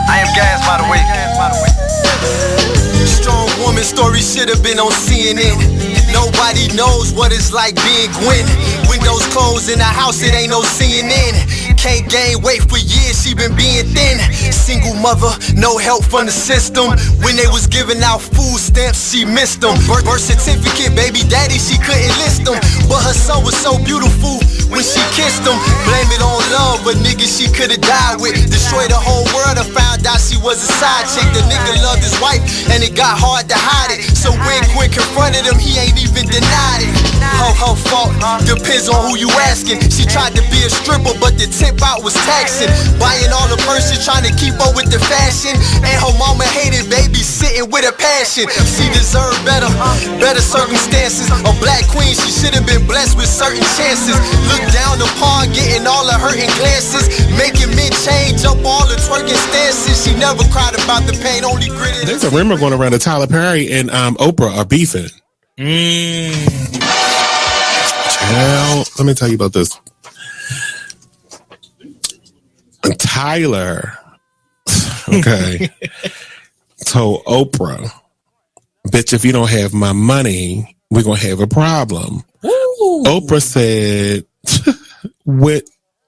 I am Gas, by the way. Strong woman story should have been on CNN. Nobody knows what it's like being Gwen. Windows closed in the house, it ain't no CNN. Can't gain weight for years, she been being thin. Single mother, no help from the system. When they was giving out food stamps, she missed them. Birth certificate, baby daddy, she couldn't list them. But her son was so beautiful when she kissed him. Blame it on love, but nigga she could've died with. Destroyed the whole world and found out she was a side chick. The nigga loved his wife and it got hard to hide it. So when Quinn confronted him, he ain't even denied it. Her fault, depends on who you asking. She tried to be a stripper, but the tip out was taxing. Buying all the purses, trying to keep up with the fashion. And her mama hated babysitting with a passion. She deserved better circumstances. A black queen, she should've been blessed with certain chances. Look down upon, getting all the hurting glances. Making men change up all the twerking stances. She never cried about the pain, only gritted. There's a rumor going around that Tyler Perry and Oprah are beefing. Well, let me tell you about this. Tyler, okay, told Oprah, bitch, if you don't have my money, we're going to have a problem. Ooh. Oprah said, what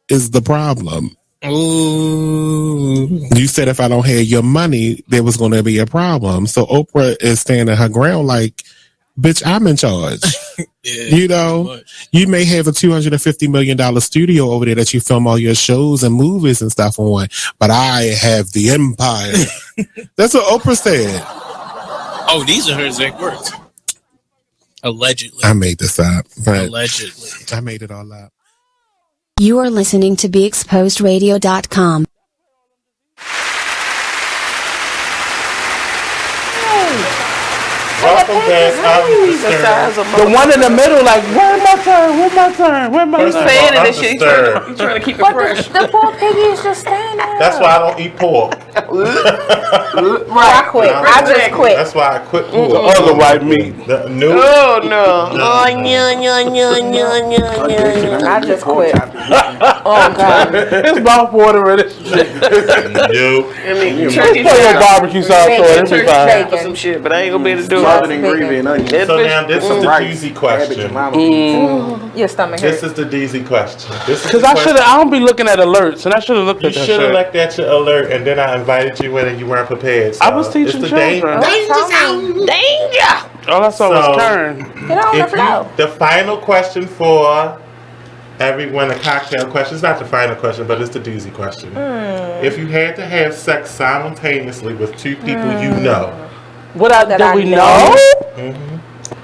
is the problem? Ooh. You said if I don't have your money, there was going to be a problem. So Oprah is standing her ground like, bitch, I'm in charge. Yeah, you know, you may have a $250 million studio over there that you film all your shows and movies and stuff on, but I have the empire. That's what Oprah said. Oh, these are her exact words. Allegedly. I made this up. But allegedly. I made it all up. You are listening to BeExposedRadio.com. Welcome back. The one in the middle, like, where's my turn? Where's my turn? Where's my turn? Saying it and shit. You trying to keep it fresh. The poor piggy is just standing there. That's why I don't eat pork. Right, I quit. I just quit. That's why I quit pork. The other white meat. No. Oh, no. I just quit. Oh God. It's mouth watering. Turkey barbecue sauce on it. It'll be fine. for some shit, but I ain't gonna be able to do Smothered it. in gravy and onions. So now this is the doozy question. Your stomach This hurts. is the doozy question. Because I don't be looking at alerts, and I should have looked You at that should have shit. looked at your alert, and then I invited you in, and you weren't prepared. So I was teaching it's the children. Danger! All I saw was turn. The final question for everyone, a cocktail question. It's not the final question, but it's the doozy question. If you had to have sex simultaneously with two people you know, Did we know?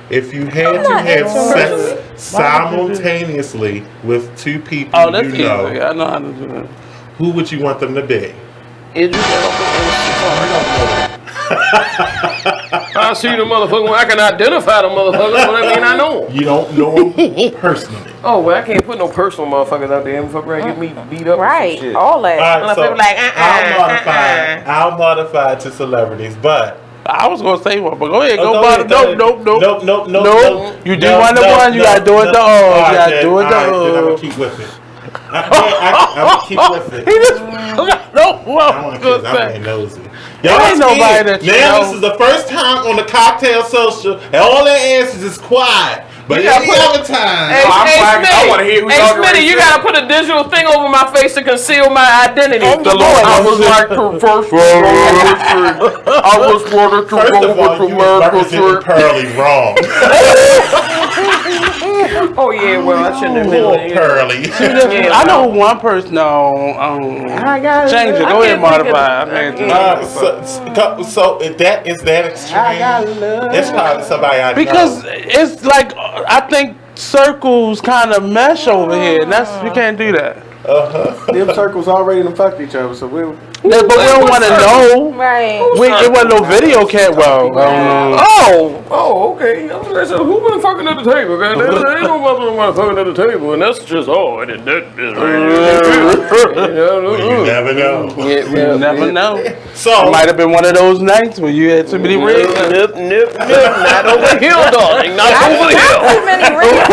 if you had to have sex simultaneously with two people Oh, that's you know, easy. I know how to do that. who would you want them to be? I see the motherfucker. I can identify the motherfucker, but I mean I know him. You don't know him personally. Oh, well, I can't put no personal motherfuckers out there and fuck around get me beat up. Right, Shit. all that. All right, so people like, I'll modify it to celebrities, but I was gonna say one, but go ahead. Go ahead, by the nope. Nope. You do one to one, you gotta do it to all. You gotta do it to Then I'm all. gonna keep with it. I'm gonna keep with it. I'm being nosy. Y'all ain't nobody that you now know. this is the first time on the Cocktail Social, and all their answers is quiet. But You any gotta other time, Hey, I want to hear who Hey, y'all Smitty, you gotta put a digital thing over my face to conceal my identity. The Lord, I was like the first one. I was wanted to First go of all, with you was representing America. Pearly wrong. Oh yeah, well I shouldn't have Poor been Pearly. I know one person. No, change it. Go ahead, modify. So that is that extreme. It's probably somebody I know. Because it's like I think circles kind of mesh over here, and that's you can't do that. Them circles already done fucked each other, so we'll. Yeah, but we don't want to know. Right. It wasn't no video cat. Well, okay. I was like, so who been fucking at the table? Man? There ain't no motherfucker fucking at the table, and that's just all. And that is You never know. You never know. So it might have been one of those nights when you had too many rings. Nope. Not over here, darling. Not over here. Too many rings.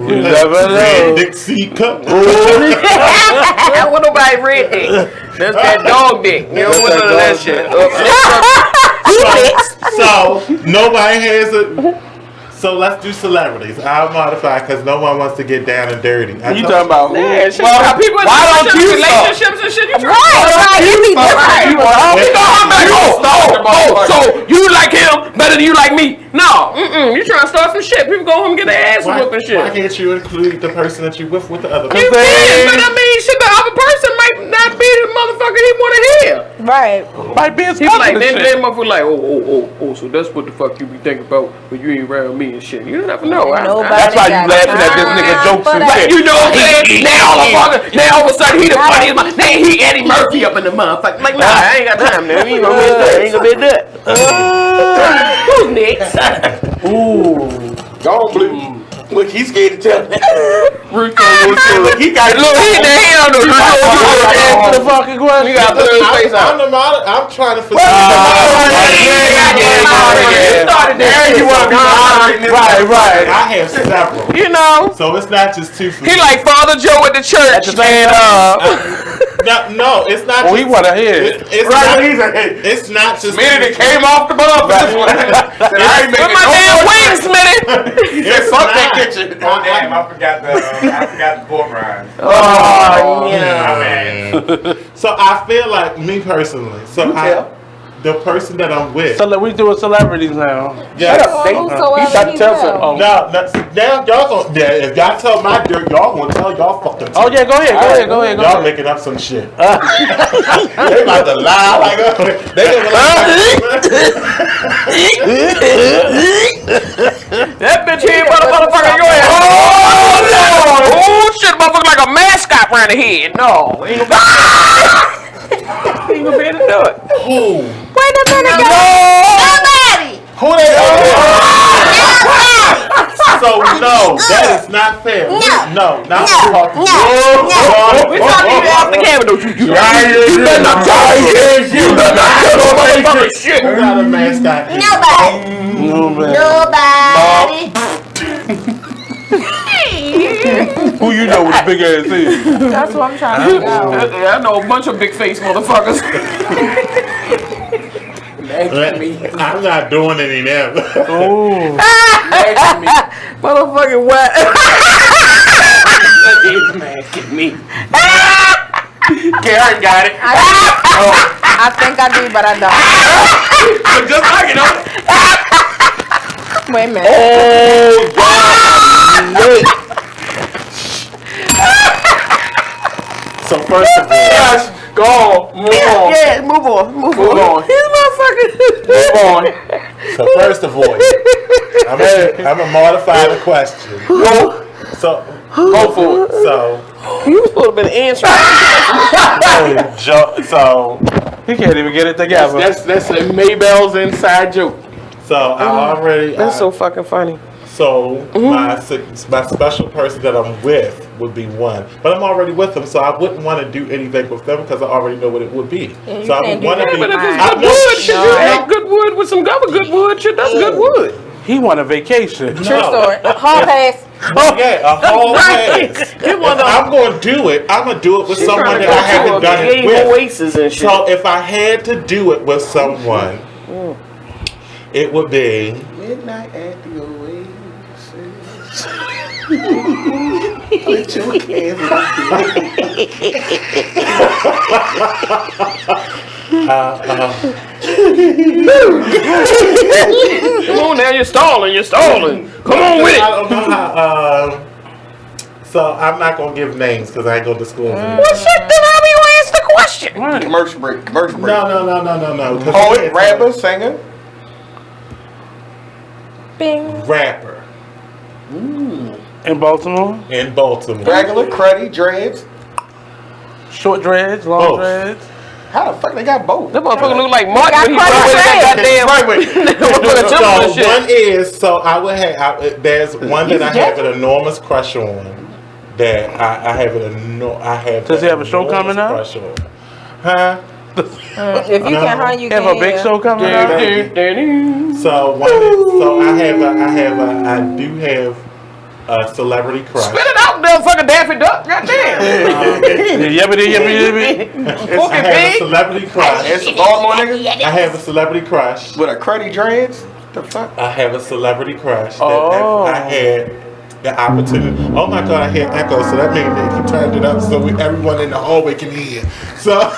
You never know. Dixie cup. I don't want nobody red dick. That's that dog dick. You don't want none of that shit. So nobody has a. So let's do celebrities. I'll modify because no one wants to get down and dirty. You talking about who? Yeah, shit. People in relationships and shit. You trying So you like him better than you like me? No. You trying to start some shit. People go home and get their ass whooped and shit. Why can't you include the person that you with the other person? You can, but I mean, shit, the other person might not be the motherfucker he want to hear. Right. Might be his He like, then motherfucker like, oh, so that's what the fuck you be thinking about when you ain't around me and shit. You never know. That's why you laughing at this nigga jokes and shit. You know what I'm saying? Now all of a sudden he the funniest. Now he Eddie Murphy up in the motherfucker. Like, nah, I ain't got time now. He ain't gonna be that. Ain't gonna be that. Who's next? Ooh. Go on, Blue. Look, he's scared to tell me. Look, he got look, he in the hand on the Answer the fucking question. You gotta put his face out. I'm trying to Right. I have several. You know. So it's not just two for He like Father Joe at the church. No, it's not. We want to hear it. It's not just. Minute it came off the bump. With my damn wings, minute. It's fuck that kitchen. Oh damn! I forgot the pork rinds. Oh yeah. So I feel like me personally. So the person that I'm with. So we doing celebrities now. Yeah. He's about to tell something. No, now y'all gonna. Yeah, if y'all tell my dirt, y'all gonna tell y'all fucking. Oh yeah, go ahead. Y'all making up some shit. They about to lie like they gonna That bitch here, motherfucker, go ahead. Oh shit, motherfucker, like a mascot around the head. No, ain't gonna be able to do it. Who? Wait a minute, Nobody. Who they are? So no, that is not fair. No. Not No. talking. We talking to you off the camera, don't you? You better not talk you better not tell nobody fucking shit. Who got a mascot? Nobody. Who you know with a big ass head? That's what I'm trying to figure out. I know a bunch of big face motherfuckers. I'm not doing any of them. Oh. Motherfucking what? He's mad at me. Karen got it. I think I do, but I don't. Just like it, huh? Wait a minute. Oh, God. So first of all, go on, move on. Yeah, move on. Move on. He's motherfucking. Move on. So first of all, I'm gonna modify the question. So go for it. So you was supposed to be answering. So he can't even get it together. That's a Maybell's inside joke. So I already. That's so fucking funny. So my special person that I'm with would be one, but I'm already with them, so I wouldn't want to do anything with them because I already know what it would be. Yeah, so I would want to be. But if it's good wood, shit, you have good wood with some other good wood. Shit, that's good wood. He want a vacation. True story. Hall pass. Oh yeah, a whole pass. If I'm going to do it, I'm going to do it with someone that I haven't done it with. Oasis and shit. So if I had to do it with someone, it would be Midnight at the Oasis. Put your hands Come on now, you're stalling. Come on with it. I don't know how. So I'm not gonna give names because I ain't gonna disclose it. Well, shit, then how do you answer the question? Commercial break. No. Poet, rapper, singer. Bing. Rapper. In Baltimore? In Baltimore. Regular, cruddy, dreads. Short dreads, long dreads. How the fuck they got both? That motherfucker look like Martin when he brought that goddamn. So one is, so I would have, there's one that I have an enormous crush on. That I have Does he have a show coming up? Crush on. Huh? If you can hunt, you have can. a big show coming up. So one is, so I do have a celebrity crush. Spit it out, motherfucker, Daffy Duck. Goddamn. Yippity. I have a celebrity crush. It's a Baltimore nigga. I have a celebrity crush. With a cruddy dreads. The fuck? I have a celebrity crush. That I had the opportunity. Oh my God, I hear echo, so that means they turned it up so everyone in the hallway can hear. So,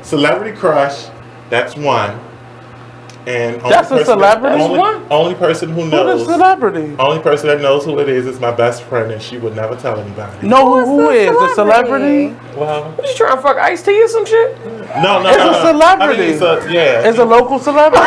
celebrity crush, that's one. And that's a celebrity? Only person who knows. Who's a celebrity? Only person that knows who it is my best friend, and she would never tell anybody. No, who is? A celebrity? Well, what you trying to fuck Ice-T or some shit? No. It's a celebrity. I mean, It's a local celebrity?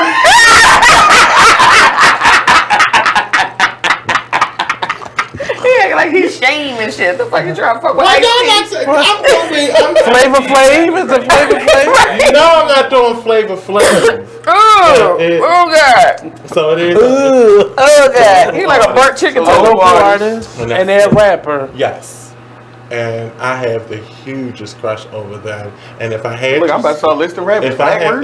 Like he's shame and shit. The fuck you trying to fuck with I'm Ice-T? Flavor Flav? Is it Flavor Flav? No, I'm not doing Flavor Flav. Oh God. So it is. Oh God. He like a burnt chicken. A local artist and they're a rapper. Yes. And I have the hugest crush over them. And if I had I'm about to start listing rappers. If I had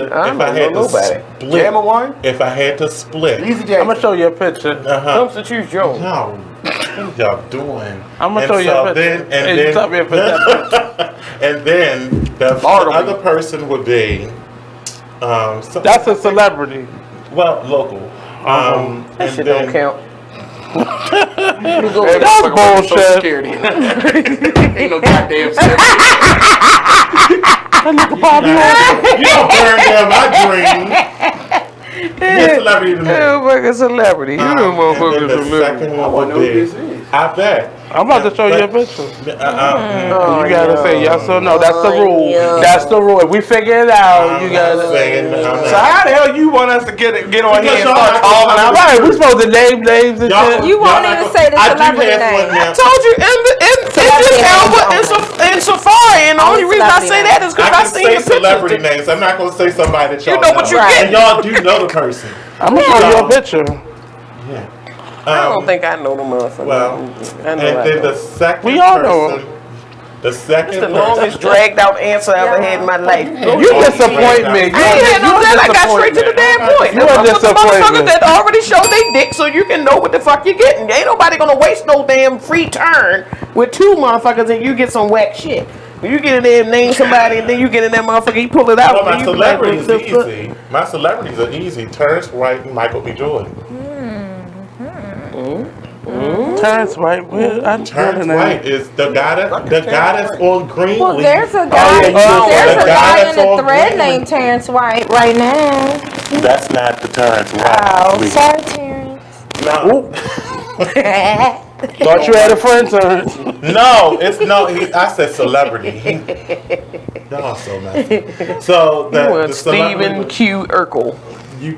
to split, I'm gonna show you a picture. Substitute Joe. No. What y'all doing? I'm gonna show you a picture. And then the other person would be that's a celebrity. Well, local. That shit don't count. That's bullshit. Ain't no goddamn You don't burn down my dream. You're a celebrity to me. Motherfucking celebrity. You know motherfucking The second one would be. I bet. I'm about to show you a picture. You gotta say yes or no. That's the rule. That's the rule. If we figure it out, you gotta. So how the hell you want us to get on here and start talking out? Right, we supposed to name names and shit. You won't even say the celebrity name. I told you in Safari, and the only reason I say that is because I seen the celebrity names. I'm not gonna say somebody that y'all know what you get. And y'all do know the person. I'm gonna show you a picture. Yeah. I don't think I know the motherfucker. Well, and then the second we all know him. The second. That's the longest dragged out answer I ever had in my life. You disappoint me. I ain't had no that. I got straight to the damn point. You are the motherfuckers disappointment. that already showed they dick so you can know what the fuck you're getting. Ain't nobody gonna waste no damn free turn with two motherfuckers and you get some whack shit. You get in there and name somebody and then you get in that motherfucker, you pull it out. My celebrities are easy. My celebrities are easy. Terrence Wright and Michael B. Jordan. Terrence Wright. Terrence Wright is the guy that's on Greenleaf. Well, there's a guy. There's a guy in the thread named Terrence White right now. That's not the Terrence Wright. Oh, sorry, Terrence. No. Thought you had a friend, Terrence. No, it's no. I said celebrity. Y'all so messy. So the Stephen Q. Urkel. You He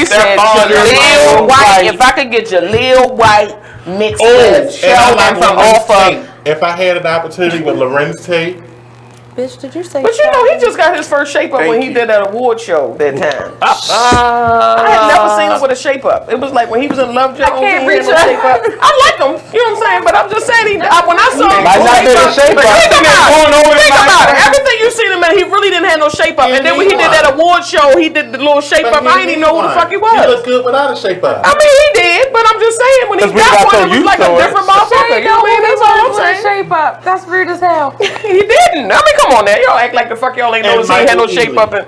said Jaleel White. If I could get Jaleel White mixed with Sheldon from off of. If I had an opportunity with Lorenz Tate. Bitch, did you say? But you know, he just got his first shape up when he did that award show that time. I had never seen him with a shape up. It was like when he was in Love Jones. I can't reach shape up. I like him, you know what I'm saying? But I'm just saying, when I saw him, think about it. Everything you seen him in, he really didn't have no shape up. And then when he did that award show, he did the little shape up. I didn't even know who the fuck he was. He looked good without a shape up. I mean, he did, but I'm just saying when he got one, it was like a different motherfucker. You know what I mean? That's all I'm saying. Shape up. That's rude as hell. He didn't. I mean, come on now. Y'all act like the fuck y'all ain't noticed he had no shape up in.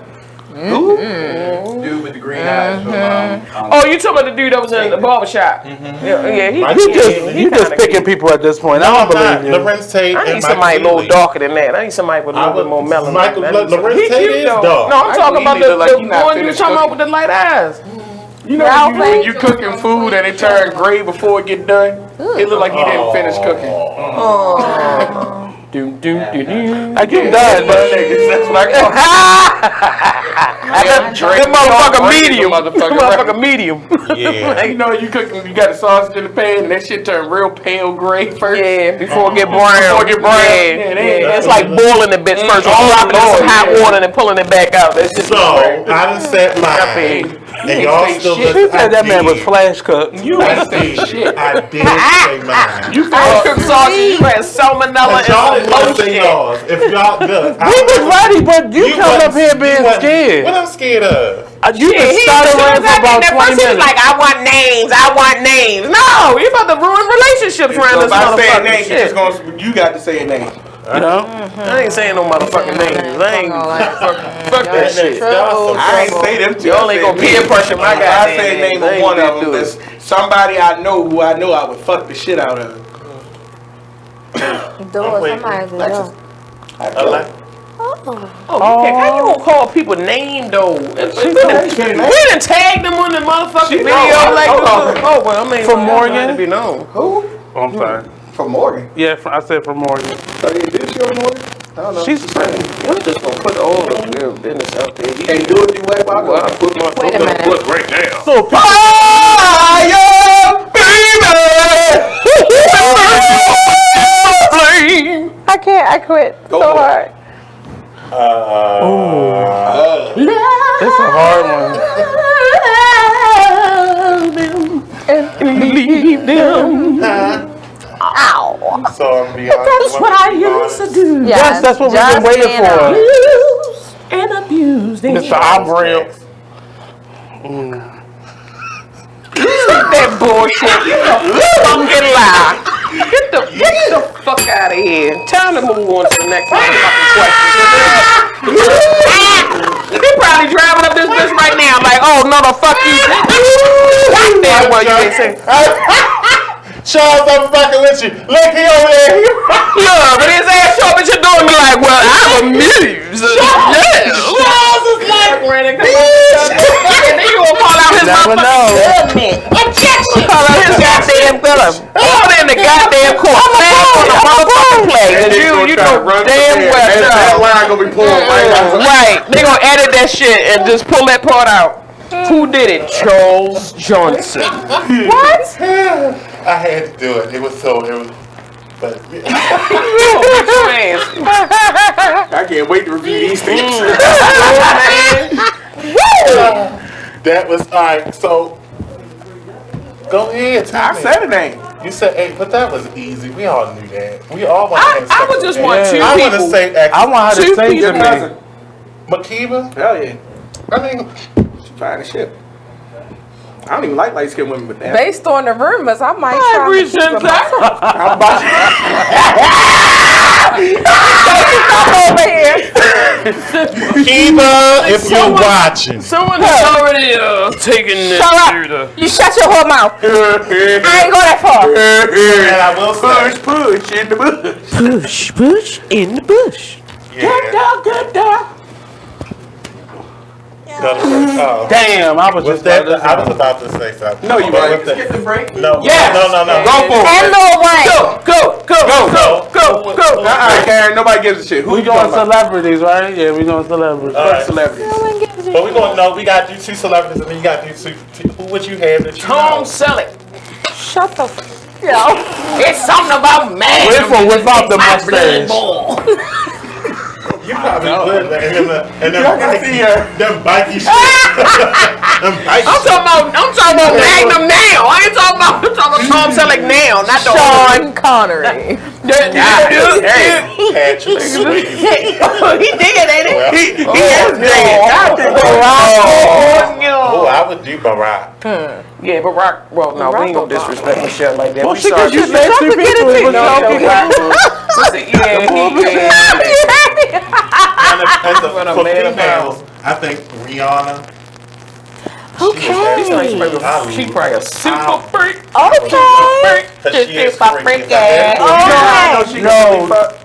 Dude with the green eyes. Oh, you talking about the dude that was in the barbershop? Yeah, You just picking people at this point. I don't believe you. Lorenz Tate. I need somebody a little darker than that. I need somebody with a little bit more melanin. Lorenz Tate is dark. No, I'm talking about the one you were talking about with the light eyes. You know when you cooking food and it turn gray before it get done? It look like you didn't finish cooking. I get done, but that's what I call That motherfucker medium. Yeah. You know you cooking, you got the sausage in the pan and that shit turn real pale gray first. Yeah, before it get brown. Yeah, it's like boiling the bitch first, dropping it in some hot water and then pulling it back out. That's just so I done set mine. And y'all still Who said that man was flash cooked? You ain't say shit. I did say mine. You cook sausage, you had salmonella and some lotion. If y'all good, We was ready, but you come up here being scared. What I'm scared of? You been stuttering for about 20 minutes. Like, I want names. No, you about to ruin relationships around this motherfucker. Name, you got to say a name. You know? I ain't saying no motherfucking names. I ain't fuck that shit. I ain't say them two. Y'all ain't gonna peer pressure my guy. I say the name of one of them. That's somebody I know who I know I would fuck the shit out of. How you gonna call people name though? We done tagged them on the motherfucking video. Like, well, I mean, from Morgan to be known. Who? Oh, I'm sorry. From Morgan? Yeah, I said from Morgan. So did she on Morgan? I don't know. She's pretty. I'm just gonna put all the real business out there. Can't do it anyway, but I put my foot right now. So, I can't. I quit so hard. It's a hard one. And leave them. Ow. So I'm be honest. That's what I used to do. Yes, that's what we've been waiting for. Abuse and abuse. Mr. Abreu. That bullshit. You fucking lie. Get the fuck out of here. Time to move on to the next motherfucking question. He probably driving up this bitch right now like, oh no, the fuck you. Goddamn what you ain't saying. Charles, I'm fucking with you. Look, he over there. Yeah, but his ass show up at your door and be like, well, I'm amused. Yes. Charles is like, and then you gonna call out his motherfucking objection. Call out his goddamn fella. Over in the goddamn court. Stand on the motherfucking play. And you know damn well. That line gonna be pulled right. They gonna edit that shit and just pull that part out. Who did it? Charles Johnson. What? I had to do it. It was. But I can't wait to review these things. That was alright. So go ahead. I said a name. You said 8, but that was easy. We all knew that. We all want to have sex. I would just want 2 people. I want to say actually. I want her to say to me. Makiba? Hell yeah. I mean, she fine as shit. I don't even like light skinned women, but that. Based on the rumors, I might try to keep them I'm about over here. Makiba, if you're watching. Someone has already taken this. Shut up. You shut your whole mouth. I ain't go that far. And I will say. Push in the bush. Push in the bush. Yeah. Good dog. Damn, I was just that. I was about to say something. No, you weren't. Skip the break. No. Yes. No. Go for it. And Lil Wayne. Go. Karen. Nobody gives a shit. Who we going celebrities, right? Yeah, we going celebrities. All right. Celebrities. But we going no. We got to do 2 celebrities, and then you got to do 2. Who would you have that you Tom know? Selleck. Shut the It's something about man. Without the mustache. You probably would, and them biky shit. I'm talking about Magnum now. I ain't talking about Tom Selleck now, not the Sean Connery. Patrick Swayze. He digging, ain't it? He is digging. Oh, I would do Barack. Yeah, Barack. Well, no, we ain't gonna disrespect Michelle like that. Well, We she sorry. could you say 2 people. For females, I think Rihanna. Okay. She probably a super freak. Okay. She is freaky.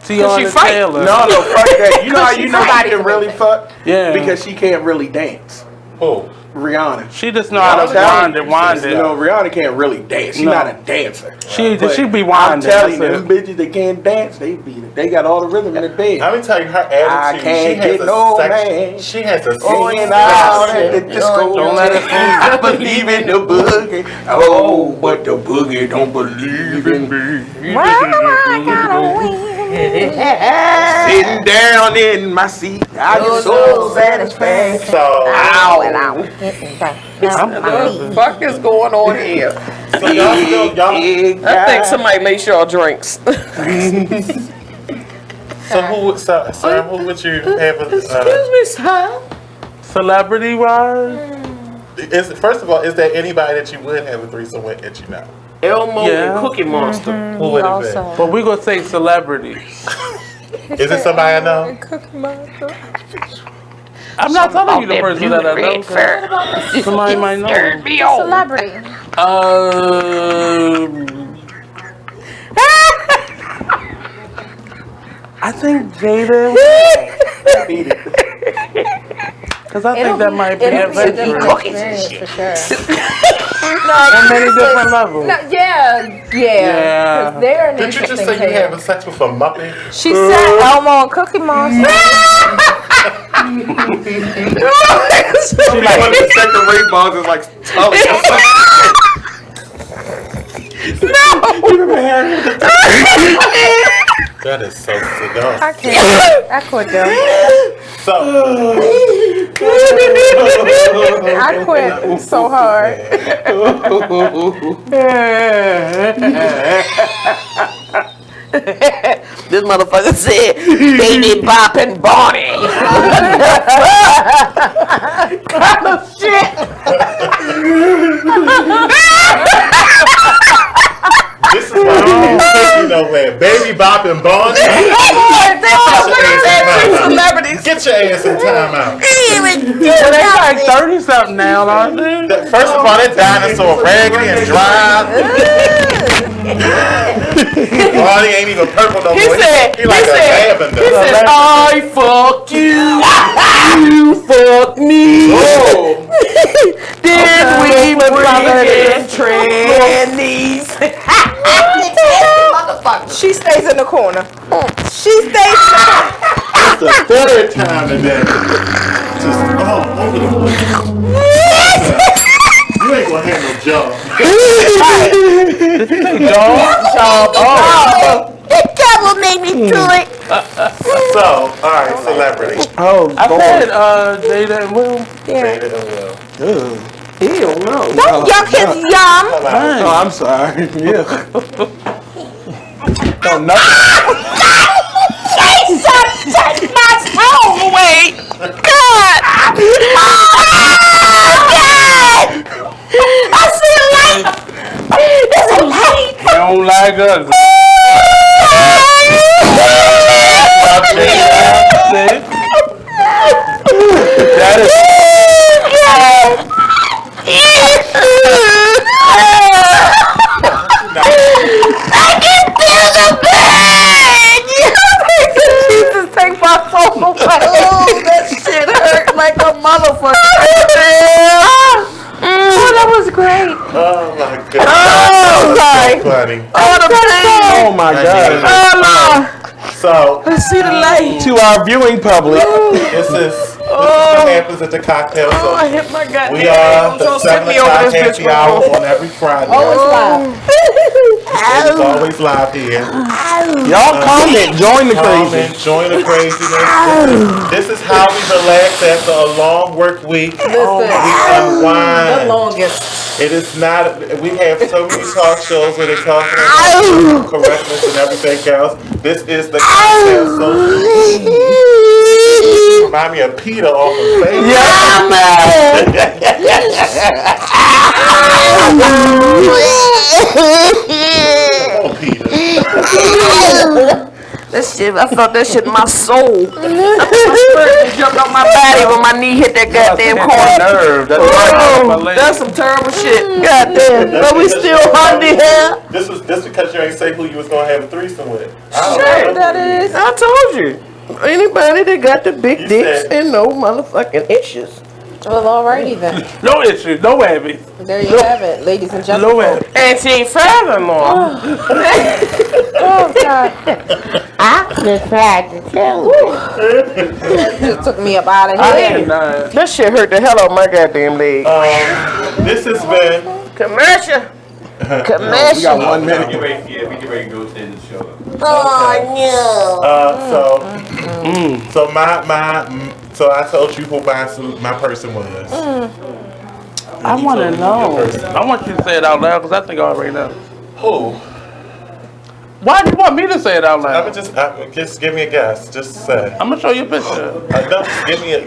Tiana Taylor. No, fuck that. You know how you know Somebody she can really fuck? Yeah. Because she can't really dance. Who? Rihanna. She just know how to wind it. You know, Rihanna can't really dance. She's not a dancer. She be winding. I'm telling you, them bitches that can't dance, they got all the rhythm in the bed. Let me tell you, her attitude. I can't get no man. She has a going out at the disco. Don't let it I believe in the boogie. Oh, but the boogie don't believe in me. Sitting down in my seat, I get so satisfied. What the fuck is going on here? So y'all I think somebody made y'all drinks. So who would you have? Excuse me, sir. Celebrity wise? First of all, is there anybody that you would have a threesome with that you know? Elmo and Cookie Monster. Who would it be? But we gonna say celebrities. Is it somebody I know? Cookie Monster. I'm not telling you the person that I know. Somebody might know. Celebrity. I think Jada. Because I think that might be adventurous. For sure. On many different levels. No, yeah. Because they're an Did you just interesting say you pair. having sex with a Muppet? She said Elmo and Cookie Monster. She like one of the second rate balls is like Tully. That is so seductive. I can't. I quit though. I quit so hard. This motherfucker said, "Baby Bop and Bonnie." Kind of shit. This is why you ain't pussy nowhere. Baby Bop and Bonnie. Get your ass in timeout. Well, they like 30 something now, aren't they? First of all, that dinosaur raggedy and dry. Bonnie ain't even purple no more. He like a lavender. He said, I fuck you. You fuck me. Oh. Then we bring in trannies. She stays in the corner. She stays in the corner. It's the third time today. Just over the place. You ain't gonna have no job. The devil made me do it. So, alright, celebrity. I said Jada and Will. Jada and Will. Ew, no. Don't yuck his yum. Oh, I'm sorry. Yeah. Don't know. Jesus, take my soul away. God. Oh, God. I see a light. There's a light. You don't like us. That is. I can feel the pain. Jesus, take my soul away. Oh, that shit hurt like a motherfucker. Oh, that was great. Oh my god. Oh, That's so funny. Oh, the pain. Oh my God. Oh, Lord. So Let's see the light. To our viewing public. this is what happens at the cocktail. So I hit my goddamn. we are the Don't 7 send me over o'clock this happy bitch. hour on every Friday. Oh, it's live. It's always live here. Y'all comment. Join the crazy. Comment, join the craziness. This is how we relax after a long work week. We unwind. The longest. It is not. We have so many talk shows where they're talking about correctness and everything else. This is the cocktail social. Remind me of Peter off of Facebook. Yeah, man. Oh, Peter. That shit, I felt that shit in my soul. My spirit jumped off my body when my knee hit that goddamn corner. That's some terrible shit. Goddamn. But we still hung in here. This because you ain't say who you was gonna have a threesome with. Shit, that is. I told you. Anybody that got the big dicks and no motherfucking issues. Well, alrighty then. No issues. No whammy. There you have it, ladies and gentlemen. No whammy. And she ain't furthermore. Oh, God. I just tried to tell you. It took me up out of here. That shit hurt the hell out of my goddamn leg. This has been commercial. We got 1 minute. We get ready to go to the show. So I told you who my person was. I want to know. I want you to say it out loud because I think I already know. Who? Why do you want me to say it out loud? Just give me a guess. Just say. I'm gonna show you a picture. No,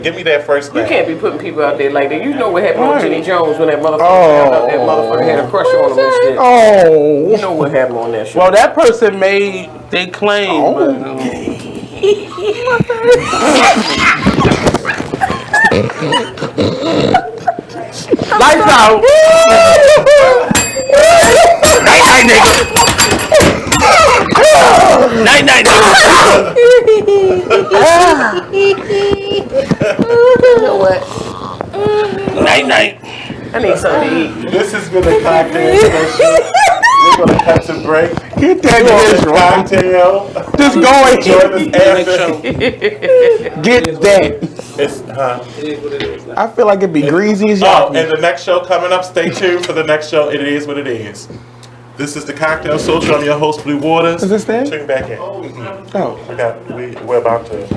give me that first name. You can't be putting people out there like that. You know what happened with Jenny Jones when that motherfucker had a crush on him and shit. Oh. You know what happened on that shit. Well, that person made they claim. But, lights out. Night night, nigga. Night night, nigga. You know what? Night night. I need something to eat. This has been a cocktail session. We're gonna catch a break. Get that cocktail. Just go and enjoy this after. Get that. It's I feel like it'd be greasy as y'all. Oh, and the next show coming up. Stay tuned for the next show. It is what it is. This is the Cocktail Social. I'm your host, Blue Waters. Is this thing? Tune back in. Oh. We're about to.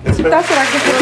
That's what I get to